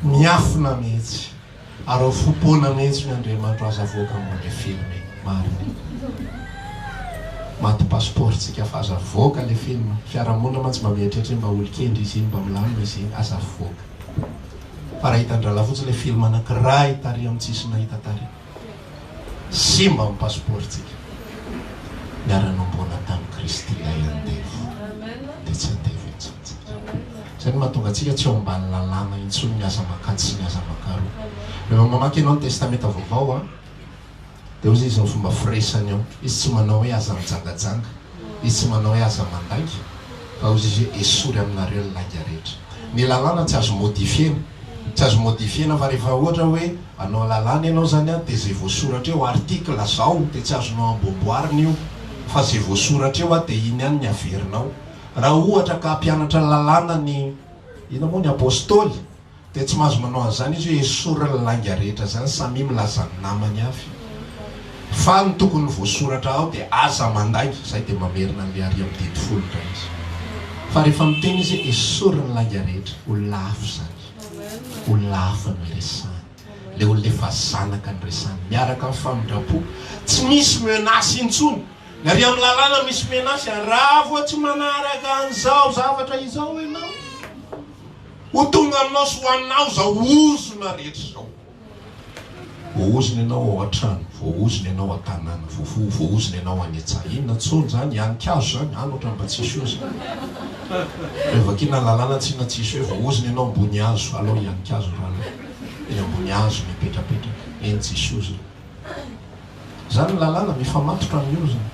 miafina mihitsy ary ao fompoana mihitsy ny Andriamanitra aza voaka ambony filme mariny maty passeport tsika fa aza voaka le film fiarahamonina mantsy mba mieritreritra mba olo-kendry izy iny mba milamina izy iny aza voaka fa raha hitandrala fotsy le film anankiray tary amin'ny tsisy nahita tary simba amin'ny pasiportsika miara-nombona tamin'ny Kristy ilay andevo dia tsy andevo intsony zany mahatonga antsika tsy eo ambany lalàna intsony miasa makady sy miasa makaroa. Rehefa mamaky ianao ny testamenta vaovao a dia ozy izy ny fomba firesany ao, izy tsy manao hoe aza mijangajanga, izy tsy manao hoe aza mandangy, fa ozy izy hoe esory aminareo ny langa rehetra. Ny lalàna tsy azo modifiena, tsy azo modifiena fa rehefa ohatra hoe anao lalàna ianao zany a dia zay voasoratra eo article zao dia tsy azonao amboaboarina io, fa zay voasoratra eo a dia iny ihany ny averinao. Raha ohatra ka hampianatra lalàna ny ina moa ny apôstôly dia tsy mahazo manao an'izany izy hoe esory ny langa rehetra zany samy milaza ny namany avy, fa ny tokony voasoratra ao dia aza mandangy, zay dia mamerina an'le ary amin'ny dedy folo dra izy. Fa rehefa miteny izy hoe esory ny langa rehetra, olona hafa zany, olona hafa no resany, le olona efa zanaka ny resany miaraka amin'ny famindrapo, tsy misy menasy intsony. Ny ary amin'ny lalàna misy menasy, raha vo tsy manaraka an'izao zavatra izao ianao, ho tonga aminao sy hoaninao zao ozona rehetra zao. Voaozina ianao ao an-trano, voaozina ianao an-tanàna, voaozina ianao any an-tsaha. Inona tsony zany? Hanin-kazo zany, any ohatran'ny mba tsisy ozy. Rehefa kina lalàna tsy na tsisy hoe voaozina ianao ambony hazo, alao hanin-kazo raha eny ambony hazo mipetrapetraka, eny tsisy ozina. Zany ny lalàna mifamatotra amin'ny ozina,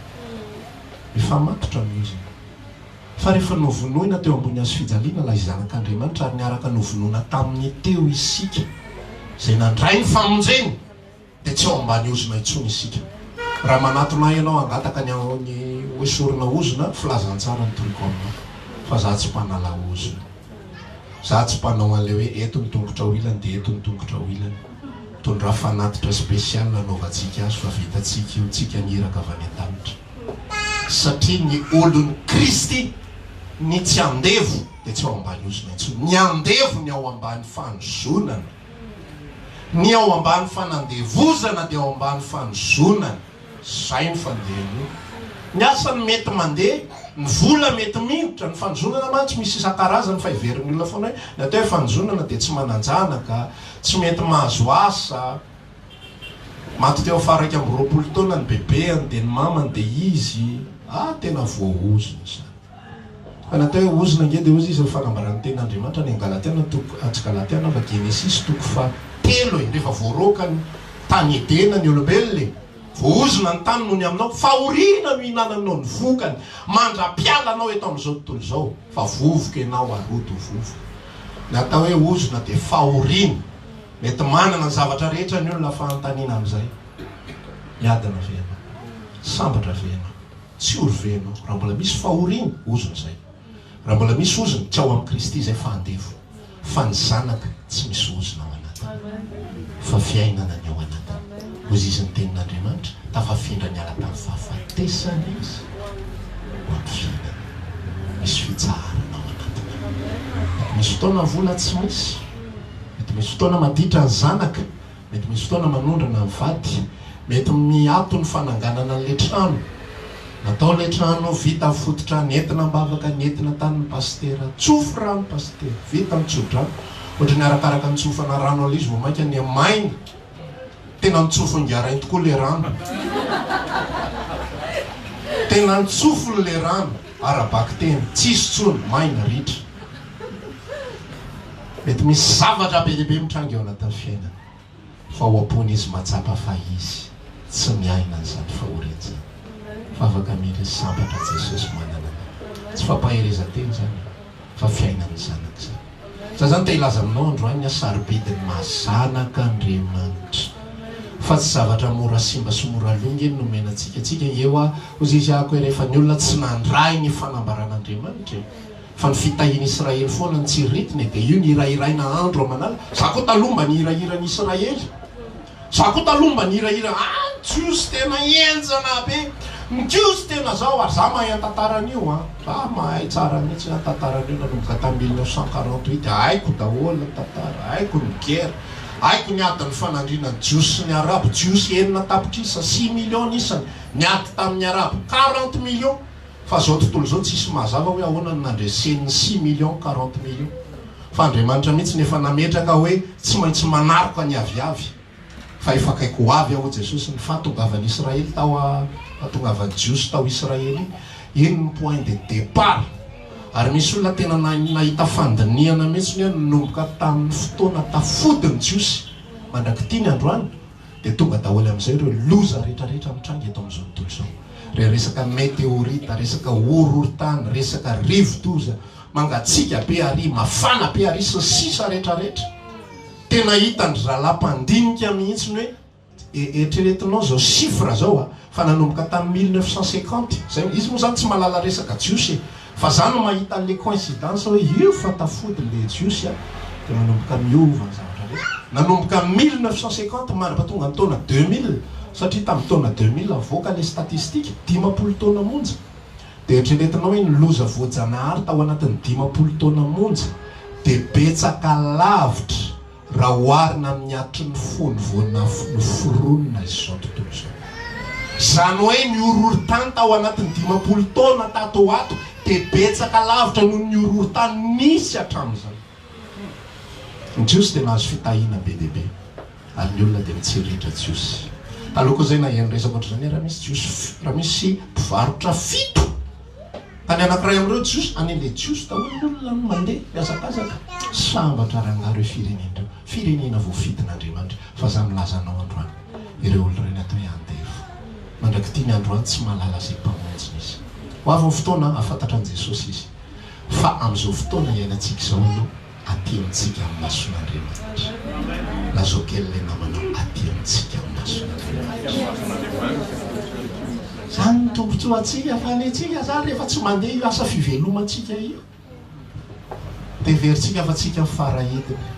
mifamatotra amin'ny ozina. Fa rehefa novonoina teo ambony hazo fijaliana ilay zanak'Andriamanitra ary niaraka novonoina taminy teo isika, zay nandray ny famonjeny, dia tsy ao ambany ozina intsony isika. Raha manatona ianao angataka ny hoe sorona ozina, filazantsara ny toliko aminao, fa za tsy mpanala ozina, za tsy mpanao an'le hoe eto ny tongotra ho ilany dia eto ny tongotra ho ilany, tondra fanatitra spesialy nanaovantsika azy fa vitatsika io, tsika niraka avy any an-danitra. Satria ny olon'ny Kristy ny tsy andevo dia tsy ao ambany ozina intsony, ny andevo ny ao ambany fanozonana, ny ao ambany fanandevozana dia ao ambany fanozonana. Zay ny fandehany io. Ny asany mety mandeha, ny vola mety miditra, ny fanozonana man tsy misy isan-karazany fa iverin'ny olona foana hoe natao hoe fanozonana dia tsy mananjanaka, tsy mety mahazo asa. Maty teo afaraika amby 20 taona ny bebeany dia ny mamany dia izy tena voaozina zany. Fa natao hoe ozina nge dia ozy izy fanambarany ten'Andriamanitra ny Galatiana Galatiana fa Genesis 3 rehefa voaroaka ny tany Edena ny olombelona, voaozina ny tany noho ny aminao, fahoriana no hinananao ny vokany, mandra-piala anao eto amin'izao tontolo izao, fa vovoka ianao arodo vovoka. Natao hoe ozina dia fahoriana, mety manana ny zavatra rehetra ny olona fahantaniana amin'izay. Miadana ve ianao, sambatra ve ianao, tsy ory ve ianao, raha mbola misy fahoriana, ozina zay. Raha mbola misy ozina, tsy ao amin'ny Kristy zay fahandevo, fa ny zanaka tsy misy ozina ao anatiny, fa fiainana ny ao anatiny. Ozy izy ny tenin'Andriamanitra, tafafindra ny ala tamin'ny fahafatesana izy ho amin'ny fiainana, misy fitsarana ao anatiny. Misy fotoana vola tsy misy, mety misy fotoana maditra ny zanaka, mety misy fotoana manondrana ny vady, mety miato ny fananganana n'le trano. Natao le trano vita fototra nentina mbavaka nentina tanin'ny pastera, tsofo rano pastera, vita mitsodrano. Ohatra ny arakaraka ny tsofana rano al izy vao mainka ny mainy, tena nitsofo ngarainy tokoa le rano, tena nitsofo le rano, arabaky tena, tsisy tsony, maina ritra. Mety misy zavatra be lehibe mitrangy eo anatin'ny fiainana, fa ho ampony izy matsapa fa izy tsy miaina an'izany fahorenjana. Fa afaka mila sambatra Jesosy manana, tsy fampaherezan-teny zany, fa fiainany zanaka zany. Za zany te hilaza aminao androany ny sarobidiny mahazanaka Andriamanitra, fa tsy zavatra mora simba sy mora longa eny no menantsika. Tsika eo ozy izy ako hoe rehefa ny olona tsy nandray ny fanambaran'Andriamanitra, fa ny fitahiany Israely foana ny tsiritiny, dia io ny irahiraina andro amanala. Za koa taloha mba ny irahirany Israely, za koa taloha mba ny irahira, Jiosy tena enjana be, ny Jiosy tena zao, ary za mahay tantaran'io, za mahay tsara mihitsy tantaran'io nanomboka tamin'ny 1948, haiko daholo ny tantara, haiko ny guerre, haiko ny adiny fanandriana ny Jiosy sy ny Arabo. Jiosy enina tapitrisa 6 million isany, niady tamin'ny Arabo 40 million. Fa zao tontolo zao tsisy mazava hoe ahoana ny nandresen'ny 6 million 40 million, fa Andriamanitra mihitsy nefa nametraka hoe tsy maintsy manaraka ny aviavy fa efa akaiko ho avy aho Jesosy ny fahatongavan'ny Israely fahatongavan'ny Jiosy tao Israely iny ny point de départ. Ary misy olona tena nahita fandiniana mihitsy hoe nanomboka tamin'ny fotoana tafodiny Jiosy mandrakity ny androany dia tonga daholo amin'izay ireo loza rehetrarehetra mitrangy eto amin'izao tontolo izao. Resaka météorite, resaka horohorontany, resaka rivo-doza, mangatsiaka be ary, mafana be ary sy sisa rehetrarehetra. Tena hitany ralam-pandinika mihitsy hoe eritreretinao zao chiffre zao fa nanomboka tamin'ny 1950 zay izy moa zany tsy malala resaka Jiosy fa zany mahita le coïncidence hoe io fa tafody le Jiosy dia manomboka miova ny zavatra rehetra. Nanomboka 1950 mandrapa tonga ny taona 2000 satria tamin'ny taona 2000 avoaka le statistika 50 taona monja dia eritreretinao hoe ny loza voajanahary tao anatin'ny 50 taona monja dia betsaka lavitra raha oharina amin'ny atry ny fony voana ny foronina izao tontolo izao. Zany hoe ny horohorontany tao anatin'ny 50 taona tato ato dia betsaka lavitra noho ny horohorontany nisy hatramin'izany. Ny Jiosy dia nahazo fitahiana be dia be ary ny olona dia mitsiritra Jiosy. Taloha koa zay na eny resaka ohatr'izany raha misy Jiosy, raha misy mpivarotra fito tany anankiray amin'ireo Jiosy, any le Jiosy daholo ny olona mandeha miazakazaka sambatra rangaro hoe firenen'ireo firenena voafidin'Andriamanitra fa za milazanao androany ireo olona ireny atao hoe andefo mandrakity ny androany tsy mahalala izay mpamonjy izy. Ho avy ny fotoana afantatra an' Jesosy izy fa amin'izao fotoana iainantsika izao aloha aty amintsika amin'ny mason'Andriamanitra. Lazao kely le namanao aty amintsika amin'ny mason'Andriamanitra. Zany ny tombotsoa antsika fa ny antsika zany rehefa tsy mandeha io asa fivelomantsika io dia verintsika fa tsika mifarahidina.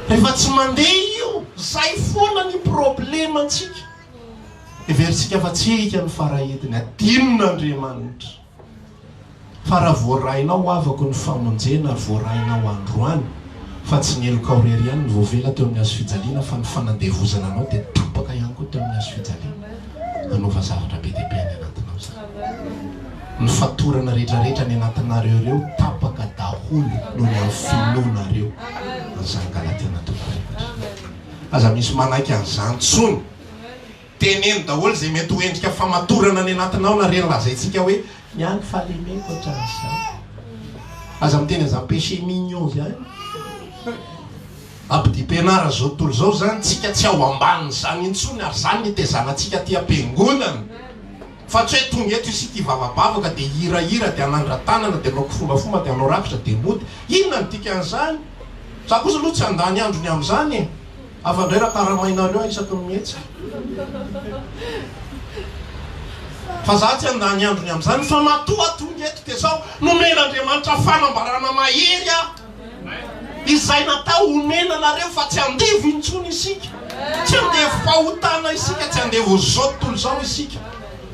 Rehefa tsy mandeha io zay foana ny problema antsika dia verintsika fa tsika mifarahidina. Adinon'Andriamanitra fa raha voarainao avako ny famonjena ary voarainao androany fa tsy ny eloka horery ihany ny voavela teo amin'ny hazo fijaliana fa ny fanandevozana anao dia tapaka ihany koa teo amin'ny hazo fijaliana. Anaova zavatra be dia be any anatinao zany. Ny fatorana rehetrarehetra ny anatinareo ireo tapaka daholo noho ny amin'ny finoanareo an'izany Galatiana 2:4. Aza misy manaiky an'izany tsony teneno daholo zay mety ho endrika famatorana ny anatinao na reny lazaintsika hoe niangy fahalemeko hatramin'izany. Aza miteny an'izany péché mignon zany ampidipenara zao tontolo zao zany tsika tsy ao ambanin'izany intsony ary zany nitezanantsika ty am-piangonana fa tsy hoe tonga eto isika ivavabavaka dia hirahira dia anandra tanana dia anao fombafomba dia anao rakitra dia mody. Inona ny dika an'izany? Za kosa aloha tsy andany androny amin'izany e. Avandray raha karamainareo isaky ny mihetsika. Fa za tsy andany androny amin'izany fa matoa tonga eto dia zao nomen'Andriamanitra fanambarana mahery izay natao homena nareo fa tsy andevo intsony isika, tsy andevo fahotana isika, tsy andevo zao tontolo zao isika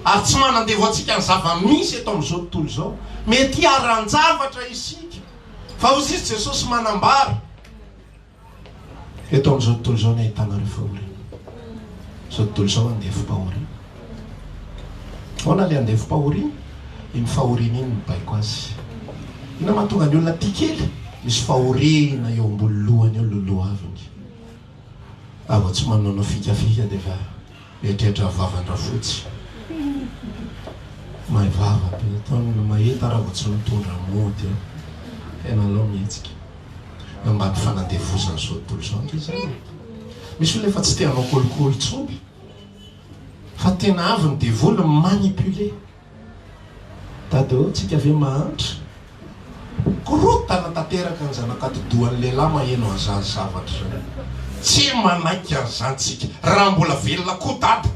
ary tsy manandevo atsika ny zava-misy eto amin'izao tontolo zao. Mety haran-javatra isika fa ozy izy Jesosy manambara eto amin'izao tontolo zao ny ahitanareo fahoriana. Zao tontolo zao andefo-pahoriana. Ahoana le andefo-pahoriana? Iny fahoriana iny mibaiko azy. Ina mahatonga ny olona tia kely misy fahoriana eo ambony lohany eo loloha aviny. Ava tsy manao fikafika dia fa mieritreritra vavandra fotsy. Mahay vava be ataony mahita raha vao tsy mitondra mody eo. Tena alao mihetsika. Ambany fanandevozana zao tontolo zao izany. Misy olona efa tsy te hanao kolikoly tsony fa tena avy ny devoly manipulé. Tadeo tsika ve mahantra korotana tanteraka ny zanakatodohan'ny lehilahy maheno an'izany zavatra zany. Tsy manaiky an'izany tsika raha mbola velona koa dada.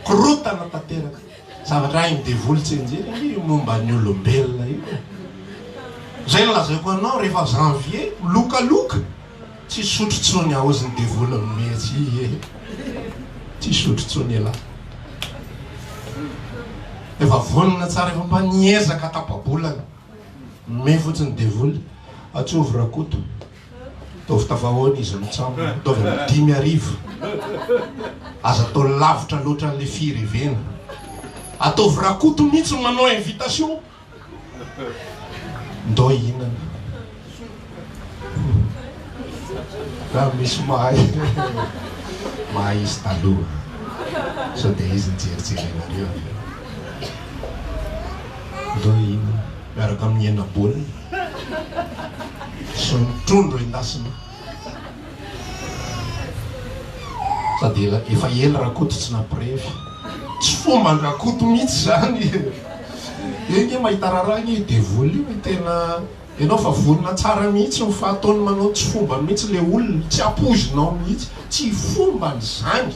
Korotana tanteraka zavatra hainy devoly tsenjery momba ny olombelona io. Zay nolazaiko anao rehefa janvier lokaloka tsy sotrotsony aoziny devoly mihetsy tsy sotrotsony elahy. Efa vonina tsara efa mba niezaka tapabolana me fotsiny devoly atsovy rakoto tovy tavahoana izy mitsambona tovy 5 arivo aza atao lavitra loatra n'le firevena ataovy rakoto mihitsy manao invitation ndo inana raha misy mahay izy taloha so dia izy nijerijerenareo ndo inana miaraka amin'ny hena baolina so mitrondro endasina sady efa ela rakoto tsy nampirevy tsy fomba ny rakoto mihitsy zany enge mahita raragny dia voly io tena ianao fa volona tsara mihitsy fa ataony manao tsy fomba mihitsy le olona tsy apozinao mihitsy tsy fombany zany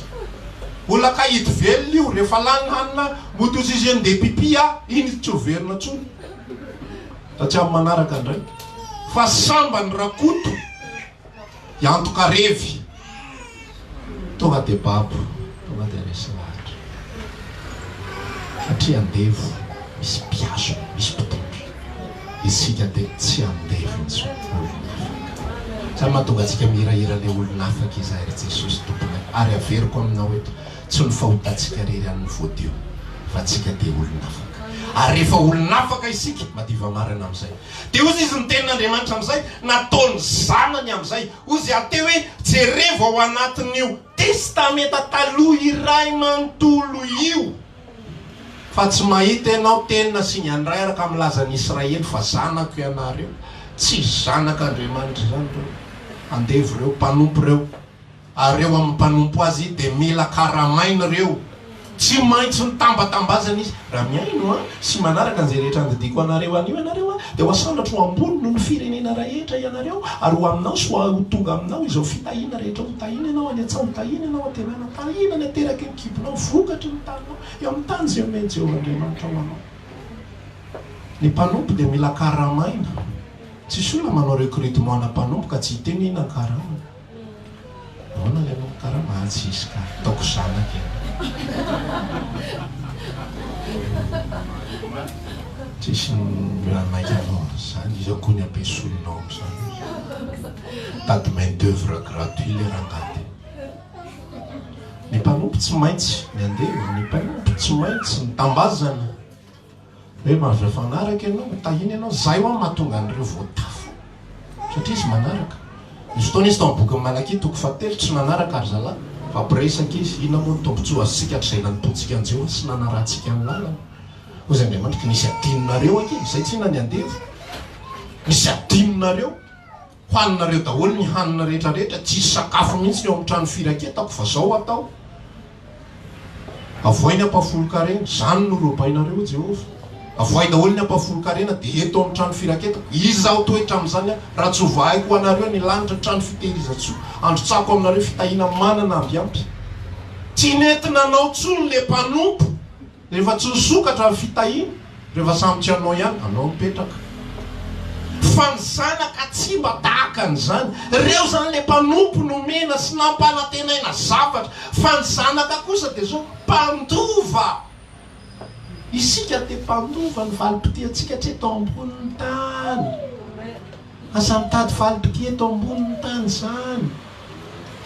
olona ka hity velona io rehefa lany hanina motozizeny de pipia iny tsy ho verina tsony satria amin'ny manaraka ndray fa sambany rakoto iantoka revy tonga de babo tonga de resy lahatra satria andevo misy piazo misy mpitondry isika de tsy andevy ny sa mahatonga atsika mihirahira le olona afaka izahy ry Jesosy tompona ary averiko aminao eto tsy ny fahotantsika rery amin'ny voadio fa tsika de olona afaka ary rehefa olona afaka isika madiva marina amin'izay de ozy izy ny tenin'Andriamanitra amin'izay nataony zanany amin'izay ozy ateo hoe jereva ao anatin'io testamenta taloha iray manontolo io fa tsy mahita ianao tenina sy ny andray araka milazan'ny Israely fa zanako ianareo tsy zanak'Andriamanitra zany reo andevo reo mpanompo reo ary reo amin'ny mpanompo azy de mila karamaina reo tsy maintsy nitambatambazana izy raha miaino sy manaraka an'izay rehetra andidiko anareo anio ianareo dia ho asandratra ho ambony noho ny firenena rehetra ianareo ary ho aminao sy ho tonga aminao izao fitahina rehetra ho tahina ianao any an-tsaho tahina ianao an-tenana tahina ny ateraky ny kibonao vokatry ny tanynao eo amin'ny tany zay omeny Jehovahandriamanitra ho anao ny mpanompo dia mila karamaina tsisy olona manao recrutement na mpanompo ka tsy hiteny ina karama ahoana le anao karama tsy izy ka ataoko zanaka tsisy miranaiky anao zany izy ako ny ampesolonao am'zany tady main d'œuvre gratuit le rangady ny mpanompo tsy maintsy ny andeha ny mpanompo tsy maintsy nitambazana hoe mahavy fanaraka ianao mitahina ianao zay ho mahatonga an'ireo voatafo satria izy manaraka izy fotoana izy tao amin'ny boky Malakia toko fahatelo tsy nanaraka ary zalahy fa presaka izy ina moa ny tombontsoa azontsika hatrizay nanompontsika an'izay sy nanarahantsika amin'ny lalana ozy Andriamanitra ka nisy adinonareo aky izay tsy na ny andevo nisy adinonareo hoaninareo daholo ny hanina rehetrarehetra tsisy sakafo mihitsy eo amin'ny trano firaketako fa zao atao avoiny ampafolo-karena zany no robainareo Jehova avoay daholo ny ampafolo-karena dia eto amin'ny trano firaketako izaho toetra amin'izany raha tsy hovahaiko anareo ny lanitra trano fitehirizatso androtsako aminareo fitahina manana ambiampy tsy nentinanao tsony le mpanompo rehefa tsy nisokatra amin'ny fitahina rehefa sambotsy anao ihany anao mipetraka fa ny zanaka tsy mba tahaka an'izany reo zany le mpanompo nomena sy nampanantenaina zavatra fa ny zanaka kosa dia zao mpandova isika dia mpandova ny valipiti atsika tsy eto ambonin'ny tany asa mitady valipiti eto ambonin'ny tany zany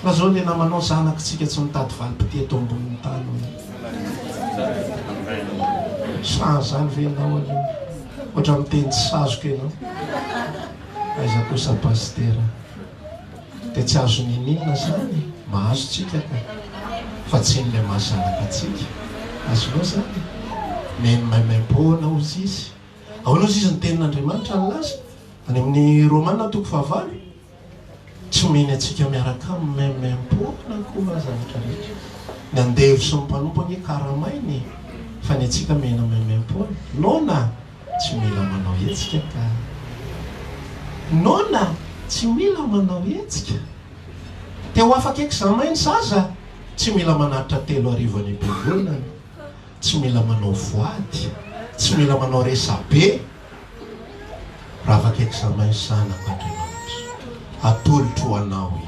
fa zao le namanao zanakitsika tsy mitady valipiti eto ambonin'ny tany sa zany venao aloha ohatra miteny tsy sazoka ianao aiza kosa pastera dia tsy azo ninina zany mahazo tsika ka fa tsy n'le mahazanaka atsika azonao zany meny maimaimpona ozy izy ahoana ozy izy ny tenin'Andriamanitra ny laza any amin'ny Romanina toko fahavalo tsy meny atsika miaraka amin'ny maimaim-poana koa mahazanatra rehetra ny andevo sy ny mpanompo anie karamainy fa ny atsika mena maimaim-poana nona tsy mila manao hetsika ka nona tsy mila manao hetsika te ho afaka examen zaza tsy mila manaritra 3 arivo any am-piangonana tsy mila manao voady tsy mila manao resabe raha afaka examen zanak'Andriamanitra atolotro ho anao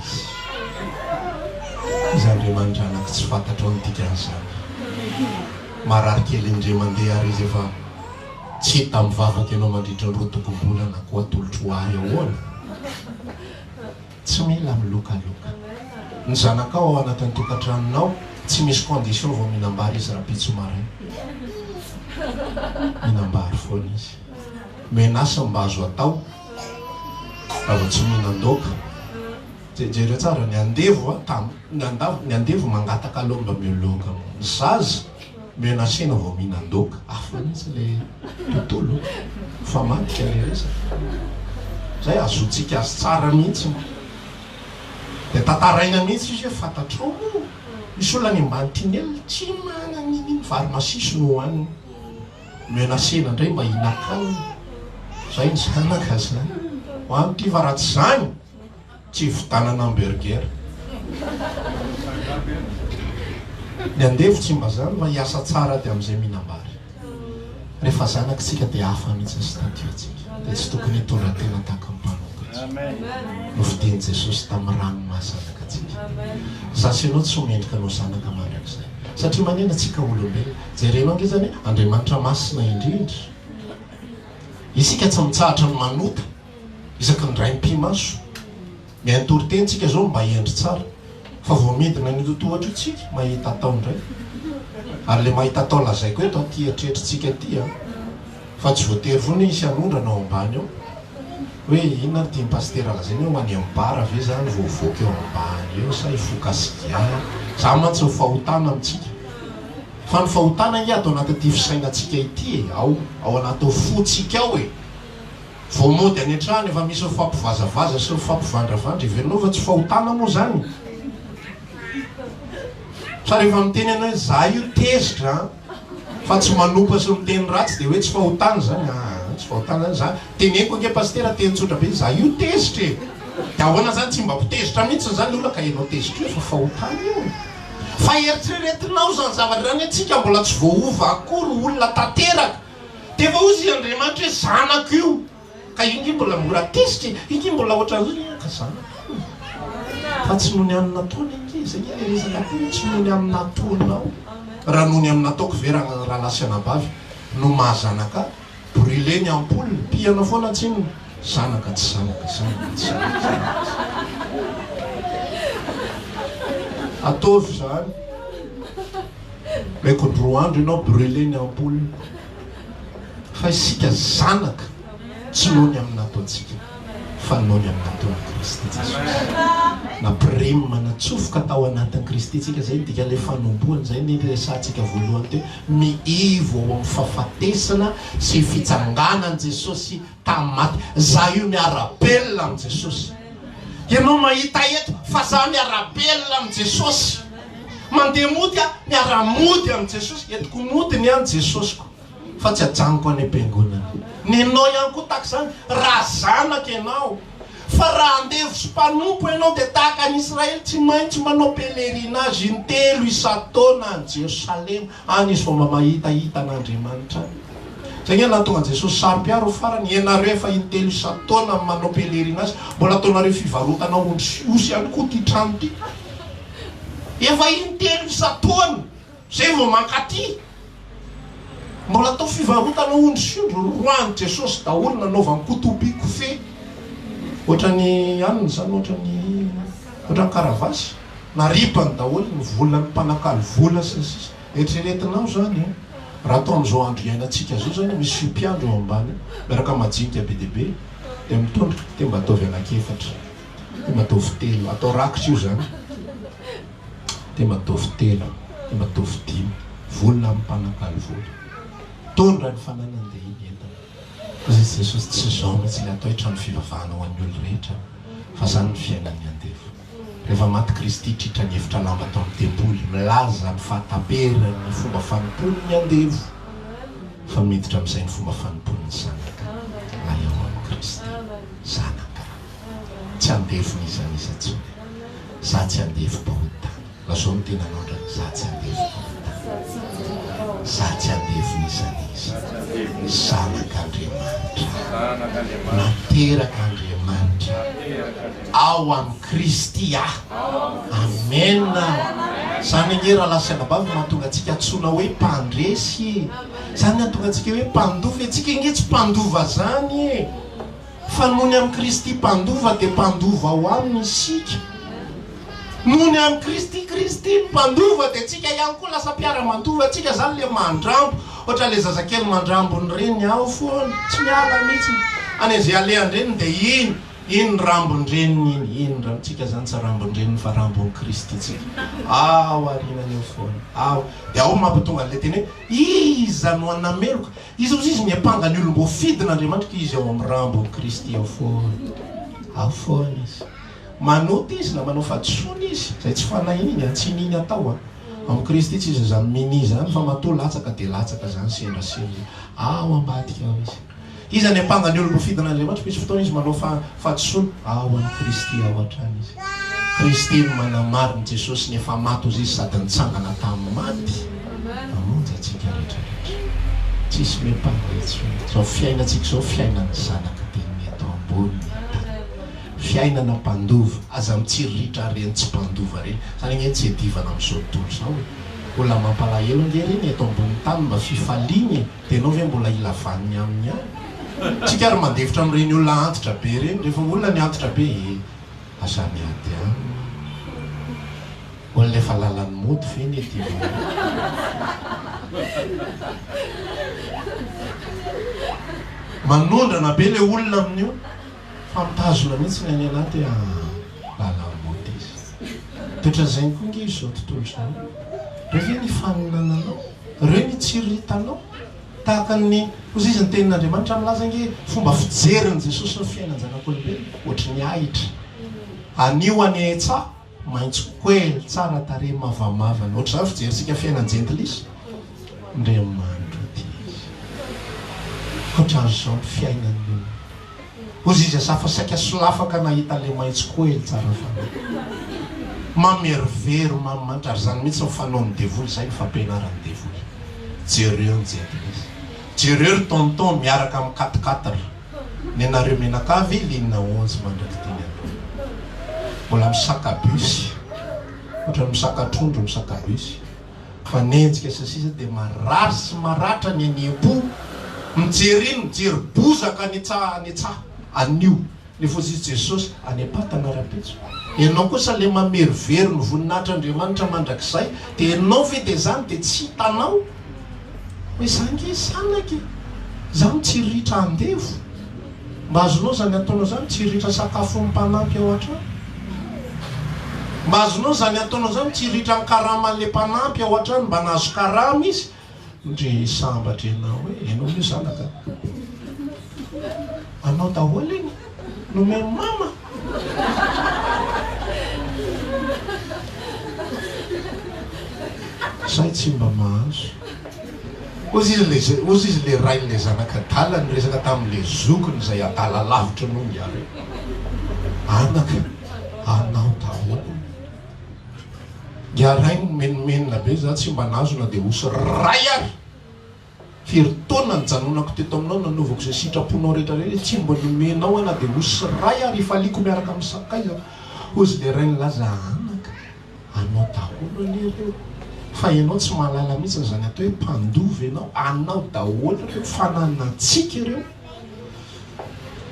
izy Andriamanitra anaky tsy fantatra ao ny dikan'izany marary kely indray mandeha ary izy efa tsy hita mivavaka ianao mandritra ny rotokom-bolana koa atolotro ho ahy ahoana tsy mila milokaloka ny zanakao ao anatin'ny tokantranonao tsy misy condition vao mihinam-bary izy raha pitso maray mihinam-bary foana izy menasa mba azo atao raha tsy mihinan-doka jereo tsara ny andevo ny andevo mangataka aloha mba mioloka ny zaza menasena vao mihinan-doka afa mihitsy le tontolo fa mantika le resaka zay azotsika azy tsara mihitsy de tantaraina mihitsy izy hoe fantatrao misy olona ny ambany tinely tsy manan'iny vary masiso no hoaniny menasena indray mba hinan-kanina zay ny zanaka zany hoany ty fa raha tsy zany tsy vitanana hamburger ny andevo tsy mba zany fa hiasa tsara ty am'izay mihinam-bary rehefa zanakitsika de hafa mihitsy sy tadiotsika de tsy tokony hitondra-tena tahaka mpanokatra nofidiany Jesosy tamin'ny rano mahazanaka atsika zasy ianao tsy homendrika anao zanaka mandrak'izay satria manena tsika olombelona jerenao nge zany Andriamanitra masina indrindra isika tsy mitsahatra ny manota isaky ny ray mpimaso miantory-teny tsika zao mba endry tsara fa vao midina ny totohatra itsika mahita atao indray ary le mahita atao lazay koa eto aty eritreritrytsika aty fa tsy voatery foana isy anondranao ambany ao hoe inona ny tiany pastera lazany ho any ambara ave zany voavoaka eo ambany eo sa ifokasigia za mantsy ho fahotana amitsika fa ny fahotana nge atao anaty ty fisainatsika ity ao anaty fotsika ao vao mody any an-trany efa misy fampivazavaza sy fampivandravandra iverenao fa tsy fahotana moa zany sa rehefa miteny anao hoe za io tezitra fa tsy manopa sy miteny ratsy de hoe tsy fahotana zany tsy fahotana zany za teneko ange pastera teny tsotra be za io tezitra de ahoana zany tsy mba mpitezitra mihitsy zany olona ka enao tezitra io fa fahotana io fa eritreretinao zany zavatra rany atsika mbola tsy voaova akory olona tanteraka de fa ozy Andriamanitra hoe zanako io ka ingy mbola mora tezitra ingy mbola ohatran'ka zanako fa tsy noho ny amin'ny nataony ingy zay le resaka aty tsy noho ny amin'ny nataonao raha noho ny amin'ny nataoko verana raha lasy anabavy no mahazanaka brûler ny ampoule piana foana tsinony zanaka tsy zanaka ataovy zany maikony roa andro ianao brûler ny ampoule fa isika zanaka tsy noho ny amin'ny nataontsika fa noho ny amin'ny nataon'ny Kristy Jesosy na pirema natsofoka tao anatin'ny Kristy tsika zay dika le fanomboany zay ny resantsika voalohany teo miivo ao amin'ny fahafatesana sy fitsanganany Jesosy tamin'ny maty za io miarabelona amin'ny Jesosy ianao mahita eto fa za miarabelona amin'ny Jesosy mandeha mody miaramody amin'ny Jesosy etiko mody ny any Jesosy ko fa tsy ajanoko any am-piangonana nenao ihany koa tahaka zany raha zanaka ianao fa raha andevo sy mpanompo ianao de tahaka any Israely tsy maintsy manao pelerinage intelo isa-taona any Jerosalema any izy vao mahitahita an'Andriamanitra zay nge nahatonga Jesosy saro-piaro farany ianareo efa intelo isa-taona manao pelerinage mbola ataonareo fivarotana ondry siosy ihany koa ty trano ty efa intelo isa-taona zay vao mankaty mbola atao fivarotana ondry siondro roany Jesosy daholo nanaovany kotobiko fe ohatrany aniny zany ohatrany karavasy naripany daholo ny volany mpanakalo vola sy eritreretinao zany raha atao am'izao andro iainantsika zao zany misy fimpiandro eo ambany miaraka majinika be deaibe de mitondra te mba ataovy anakefatra te mba ataovy telo atao rakitra io zany te mba ataovy telo te mba ataovy dimy volona mpanakalo vola tondra ny fananande iny entana fa zay Jesosy tsy zao mihitsy le atao hitrano fivavahana ho an'ny olo rehetra fa zany ny fiainany andevo rehefa maty Kristy tritra ny hevitra lamba atao amin'ny temboly milaza ny fahataberany ny fomba fanompony ny andevo fa miditra amin'izay ny fomba fanompony ny zanaka na eo amin'ny Kristy zanaka tsy andevo nizaniza tsony za tsy andevo mpahotana na zao ny tenanao za tsy andevo za tsy andevo nizaniza zanak'Andriamanitra nateraka Andriamanitra ao amin'ny Kristy amena zany nge raha lasa anabavy mahatonga atsika antsona hoe mpandresy zany nahatonga atsika hoe mpandova atsika nge tsy mpandova zany fa nohony amin'ny Kristy mpandova de mpandova ho aminy isika nohony amin'ny Kristy mpandova de tsika ihany koa lasa mpiara-mandova atsika zany le mandrambo ohatra le zazakely mandrambony reny ao foana tsy miala mihitsy any zay alehandreny dia iny rambon-dreniny iny ratsika zany tsy rambon-dreniny fa rambon'ny Kristy tsika ao arinany eo foana ao dia ao mampitonga le teny hoe iza no anameloka izy ozy izy miampangany olombo fidin'Andriamanitra izy ao amin'ny rambon'ny Kristy ao foana izy manoty izy na manao fadisoana izy zay tsy fanahiny iny antsininy atao amin'ny Kristy tsy izy zany mini zany fa matoa latsaka dia latsaka zany sendrasendra ao ambadika ao izy any ampangany olombo fidin'Andriamanitra misy fotoana izy manao fadisoana ao amin'ny Kristy ao hatrany izy Kristy no manamariny Jesosy ny efa maty ozy izy sady nitsangana tamin'ny maty mamonjy atsika rehetrarehetra tsisy miampangetsy zao fiainantsika zao fiainana zanaka teny atao ambony fiainana mpandova aza mitsiriritra reny tsy mpandova reny zany gne tsy edivana amin'izao tontolo zao olona mampalahelo nge reny eto ambony tany mba fifaliany dia anao ve mbola ilavaniny aminy any tsika ary mandevitra amin'ireny olona antitra be reny rehefa olona ny antitra be asa miady any olona efa lalany mody feny edivana manondrana be le olona amin'io famitazona mihitsy ny any anaty lalamody izy toetra zay koa nge izy zao tontolo zany rehefa ny faninananao reo ny tsiritanao tahaka ny ozy izy ny tenin'Andriamanitra milaza nge fomba fijeriny Jesosy ny fiainan-janak'olombelona ohatry ny ahitra anio any etsa maintso koely tsara tare mavamavana ohatry zany fijeritsika fiainan-jentilisa Andriamanitra ty izy ohatran'izao fiainan'olona ozy izy asafa saika solafaka nahita le maintso koely tsara fa mamervery mamanitra ary zany mihitsy mifanaon'ny devoly zay ny fampianaran'ny devoly jereo ny jentilisa jereo ry tonton miaraka amin'ny 4-4 ny anareo menakavy linina 11 mandraky teny mbola misakabusy ohatra misakatrondro misakabusy fa nenjika sasisa dia marary sy maratra ny aniam-po mijeriny mijery bozaka ny tsa anio nefa ozy izy Jesosy any apatana rapetso ianao kosa le mamervery ny voninahitr'Andriamanitra mandrakizay dia ianao ve dia zany dia tsy hitanao hoe zange sanaky za mitsiriritra andevo mba azonao zany ataonao zany mitsiriritra sakafo mpanampy ao atrano mba azonao zany ataonao zany mitsiriritra ny karaman'le mpanampy ao atrano mba nahazo karama izy ndre sambatra ianao hoe ianao io zanaka anao daholo iny nome mama zay tsy mba mahazo ozy izy le rain'le zanaka dala ny resaka tamin'le zokiny zay adala lavitra no miary anaka anao daholo iarainy menomenina be za tsy mba nahazo na dia osy ray ary firy-taona ny janonako teto aminao nanovako zay sitraponao rehetrarehetra tsy mba nomenao ana dia osy ray ary ifaliko miaraka amin'ny sakaiza ozy le rainy laza anaka anao daholo anereo fa ianao tsy mahalala mihitsy zany atao hoe mpandova ianao anao daholo reo fananatsika ireo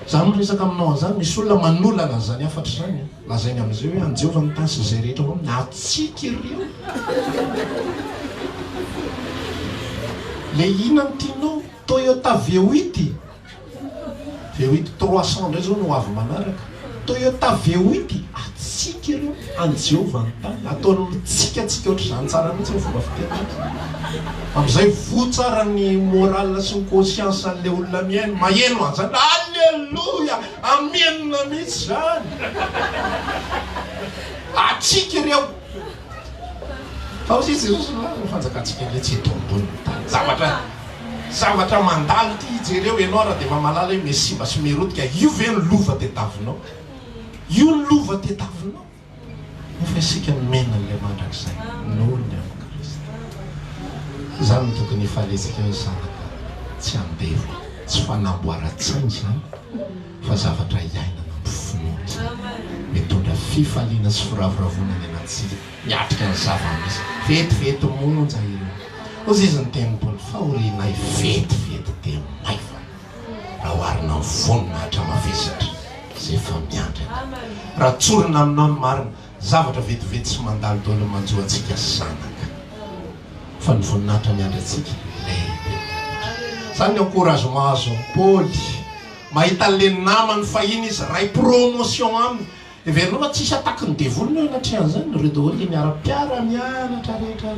zany resaka aminao an'izany misy olona manolana zany afatra zany lazainy amin'izay hoe anjeova ny tasy zay rehetra ho natsika ireo le ina ny tianao Toyota V8 300 ndray zao no avy manaraka Toyota V8 atsika ireo anjeova ny tany ataony mitsikatsika ohatry zany tsara mihitsy ny fomba fiteny amin'izay vo tsara ny moral sy ny conscience an'le olona miaino maheno an'izany alleloia amenona mihitsy zany atsika ireo fa ozy izy Jesosy fanjakatsika le tsy tombony tany zavatra mandalo ty jereo ianao raha dia mamalala hoe mesimba sy merotika io ve ny lova tetavinao io ny lova tetavinao nefa isika menan'le mandrakizay nohony amin'ny Kristy zany no tokony ifaletsika hoe zanaka tsy andevo tsy fanamboara-tsainy zany fa zavatra iainana mpifinony mitondra fifaliana sy firavoravona ny anatsika miatrika ny zava-misy vetivety monja ireo ozy izy ny teny Paoly fa orinay vetivety dia maiva raha oharina ny voninahitra mavesatra zay efa miandrana raha tsorina aminao ny marina zavatra vetivety sy mandalo daholo manjoa antsika zanaka fa ny voninahitra miandry antsika lehibe Zany encouragement azo Paul mahita le namany fahiny izy ray promotion aminy everina fa tsisy attaque ny devolona anatrehan zany reo daholo le miara-piara mianatra rehetra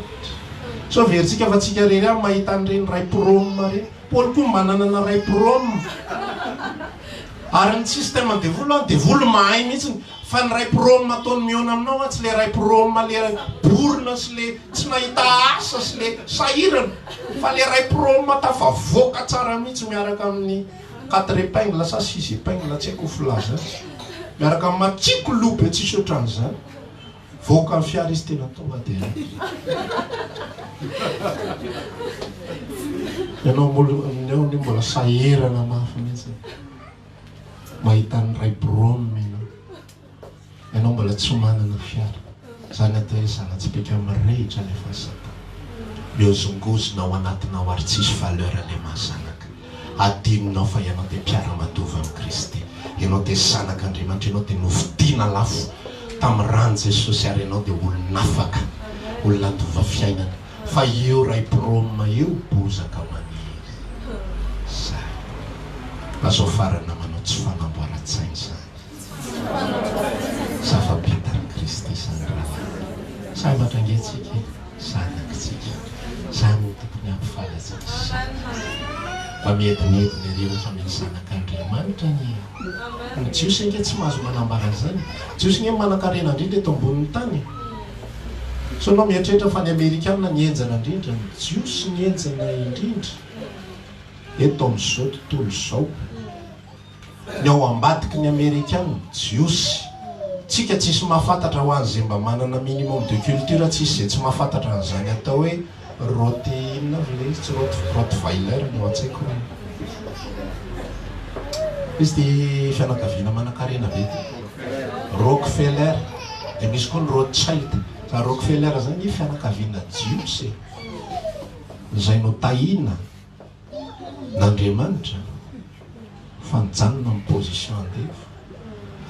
so veritsika fa tsika rery a mahita an'ireny ray prome reny Paul koa manana na ray prome ary ny système devolo devolo mahay mihitsy fa ny ray prome ataony miona aminao tsy le ray prome le borona sy le tsy mahita asa sy le sahirana fa le ray prome tafavoaka tsara mihitsy miaraka amin'ny 4 épingles sa 6 épingles tsy haiko filaza miaraka amin'ny matsiko lobe tsisy ohatran'izany voaka ny fiara izy tena tonga dia ianao ny mbola sahirana mafy mihitsy mahita ny ray prome ianao mbola tsy manana fiara zany atao hoe zanatsipika mirehitra le fasata miozongozona ao anatinao ary tsisy valeur le mahazanaka adinonao fa ianao dia mpiara-matovy amin'ny Kristy ianao dia zanak'Andriamanitra ianao dia novidiana lafo tamin'ny rano Jesosy ary ianao dia olon'afaka olona dova fiainana fa io ray prome io bozaka maniry zay lazao farana manao tsy fanamboaran-tsainy zany zava-bitan'i Kristy zany raha sahy matrangetsika zanakitsika zany tompony ampifalatsika fa miedinedina ireo fa misy zanak'Andriamanitra ny Jiosy nge tsy mahazo manambarana zany Jiosy nge manan-karena indrindra eto ambonin'ny tany so anao mieritreritra fa ny Amerikanina nienjana indrindra ny Jiosy nienjana indrindra eto amin'izao tontolo izao ny ao ambadiky ny Amerikanina Jiosy tsika tsisy mahafantatra ho an'izay mba manana minimum de culture tsisy zay tsy mahafantatra an'izany atao hoe rotina vile tsy rottweiler no an-tsaiko izy dia fianakaviana manan-karena be Rockefeller dia misy koa ny Rothschild fa Rockefeller zany fianakaviana Jiosy izay no tahina n'Andriamanitra fanjanona amin'ny position andefa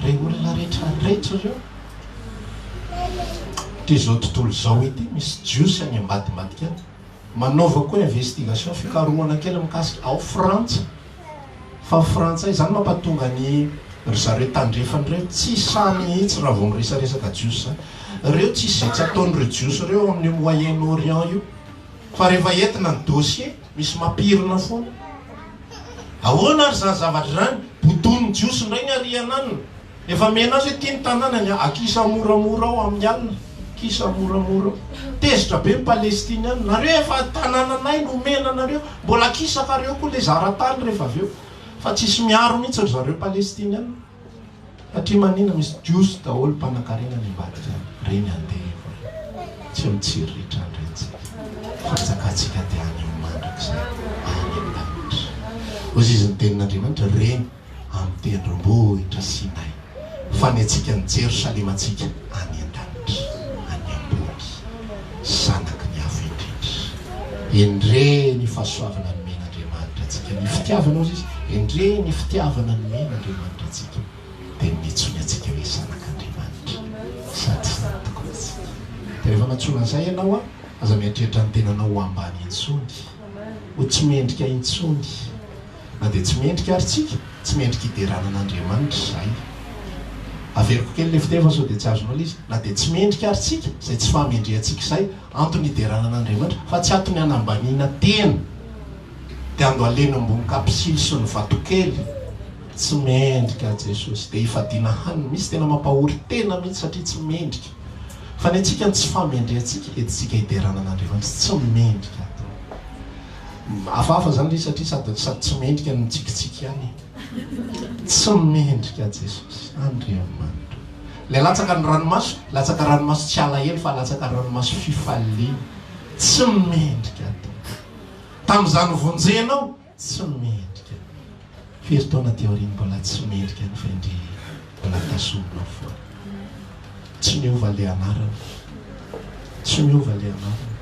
rey olona rehetrarehetra reo ty zao tontolo zao ity misy Jiosy any ambadimbadika any manaova koa investigation fikarohana kely mikasika ao Frantsa fa Frantsa zany mampatonga ny zareo tandrefan'ireo tsy sa mihitsy raha vao miresaresaka Jiosy zany reo tsisy zay tsy ataon'ireo Jiosy reo amin'ny Moyen-Orient io fa rehefa entina ny dossier misy mampirina foana ahoana ary zany zavatra zany boton'ny Jiosy ndray ny ariananina efa mena azy hoe tiany tanànany akisa moramora ao amin'ny alina kisa moramora tezitra be ny Palestiniana nareo efa tanànanay nomena nareo mbola akisaka reo koa le zaratany rehefa aveo fa tsisy miaro mihitsy ry zareo Palestiniana satria manina misy Jiosy daholo mpanan-karena ny ambadika reny andeha tsy mitsiriritra andrentsika fatsakatsika dia any mandrak'izay any an-danitra ozy izy ny tenin'Andriamanitra reny amin'ny tendrombohitra Sinay fa ny atsika ny Jerosalema atsika any an-danitra any ambony zanaky ny avo indrindra endre ny fahasoavana ny men'Andriamanitra atsika ny fitiavana ozy izy endre ny fitiavana ny men'Andriamanitra atsika dia mitsony atsika hoe zanak'Andriamanitra sady tokoatsika dia rehefa matsona an'izay ianao aza mieritreritra ny tenanao ho ambany intsony ho tsy mendrika intsony na dia tsy mendrika ary tsika tsy mendrika hideranan'Andriamanitra zay averiko kely le fiteva sao dia tsy azonao izy na dia tsy mendrika ary tsika zay tsy fahamendrehantsika izay antony hideranan'Andriamanitra fa tsy antony hanambaniana tena dia ando alena ambony kapisily sy ny vatokely tsy mendrika Jesosy dia hifadiana hanina misy tena mampahory tena mihitsy satria tsy mendrika fa ny atsika ny tsy fahamendrehantsika editsika hideranan'Andriamanitra tsy mendrika hafahafa zany le satria sady tsy mendrika ny tsikitsika ihany tsy mendrika Jesosy Andriamanitra le latsaka ny ranomaso latsaka ranomaso tsy alahelo fa latsaka ranomaso fifaliana tsy mendrika tamin'izany vonjenao tsy mendrika fieritaona teoriny mbola tsy mendrika ny faindry mbola tasominao foana tsy miova le anarana tsy miova le anarana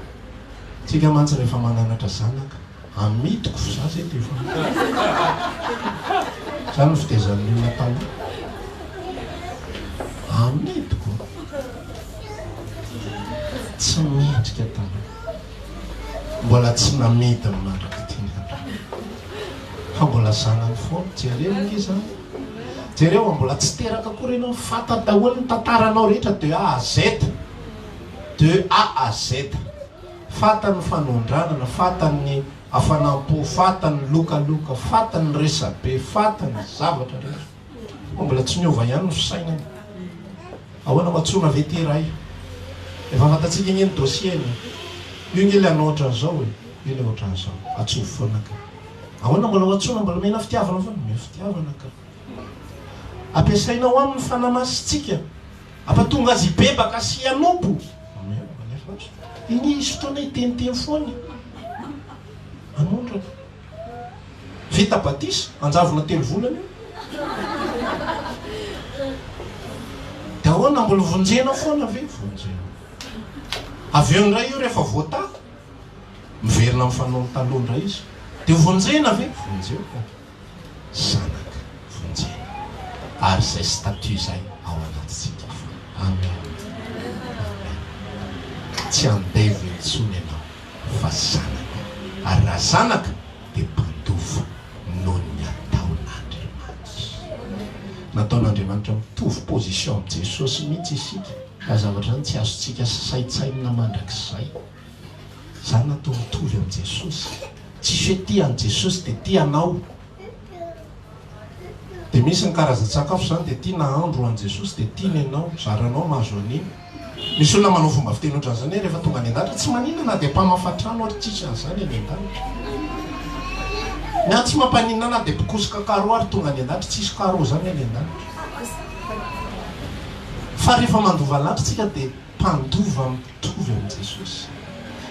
tsika mantsy rehefa mananatra zanaka amitiko za zay dia fa zany fitezan'ny olona tao amitiko tsy mendrika tao mbola tsy namety amin'ny mandraka tiany fa mbola zanany foana jereo nge zany jereo mbola tsy teraka koa ianao fata daholo ny tantaranao rehetra de A à Z de A à Z fatany fanondranana fatany afanampo fatany lokaloka fatany resabe fatany zavatra rehetra mbola tsy miova ihany no sainany ahoana matsona vetera io efa fantatsika igny ny dossier-ny io nge le anoatra an'izao e io le oatra an'izao atsovy foana ka ahoana mbola hoatsona mbola mena fitiavana foana mena fitiavana ka ampiasainao aminy fanamasintsika ampatonga azy ibebaka sy anompo igny izy fotoana iteniteny foany anondrana vita batisa anjavona telo volana io de ahoana mbola vonjena foana ve vonjena avy eo ndray io rehefa voata miverina amin'ny fanao talondra izy de vonjena ve vonjeo ka zanaka vonjena ary zay statut zay ao anatsika amen tsy andevy intsony ianao fa zanaka ary raha zanaka de mpandova noho ny ataon'Andriamanitra nataon'Andriamanitra mitovy position amin'ny Jesosy mihitsy isika ka zavatra zany tsy azontsika saitsainina mandrakizay zany natao mitovy amin'ny Jesosy tsisy hoe tia an' Jesosy de tia anao de misy ny karazan-tsakafo zany de tia nahandro an' Jesosy de tia ny anao zaranao mahazo an'iny misy olona manao fomba fiteny ohatran'izany hoe rehefa tonga any an-danitra tsy maninana de mpamafatrano ary tsisy an'izany any an-danitra na tsy mampaninana de mpikosoka karo ary tonga any an-danitra tsisy karo zany any an-danitra fa rehefa mandova lanitra tsika de mpandova mitovy amin'i Jesosy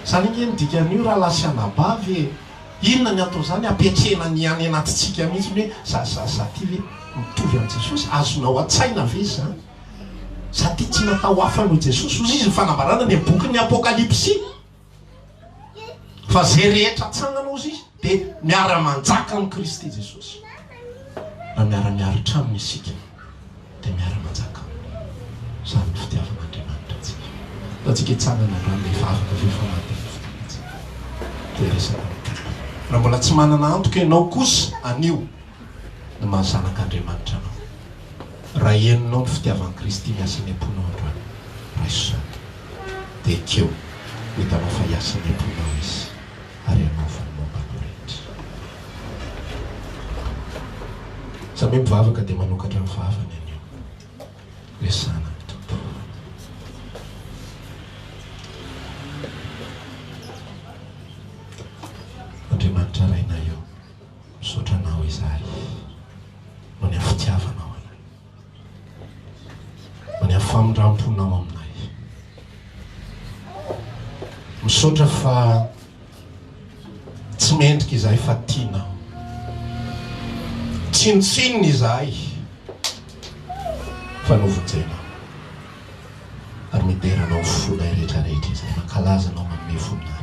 zany nge midika an'io raha lasy anabavy inona ny atao zany apetrena ny any anatitsika mihitsy hoe za ty ve mitovy amin'i Jesosy azonao an-tsaina ve zany za ty tsy natao hafa noho Jesosy ozy izy ny fanambarana ny bokyny apokalipsy fa zay rehetra tsangana ozy izy de miara-manjaka amin'ny Kristy Jesosy raha miara-miaritra aminy isika de miara-manjaka zany fitiavan'Andriamanitra atsika tatsika hitsangana rano efa afaka fefanaty de resaka raha mbola tsy manana antoka ianao kosa anio ny mahazanak'Andriamanitra anao raha eninao ny fitiavan'i Kristy miasany amponao androany raisana de keo hitanao fa hiasany amponao izy ary anao fa mombanao rehetra samy mivavaka de manokatra ny vavany anio resana ny tompo Andriamanitra raina eo misotranao izahay no ny afitiavanao anay no ny afamindramponao aminay misotra fa tsy mendrika izahay fa tianao tsinotsinona izahay fa novonjenao ary mideranao fola rehetrarehetra izay mankalazanao manome voninahitra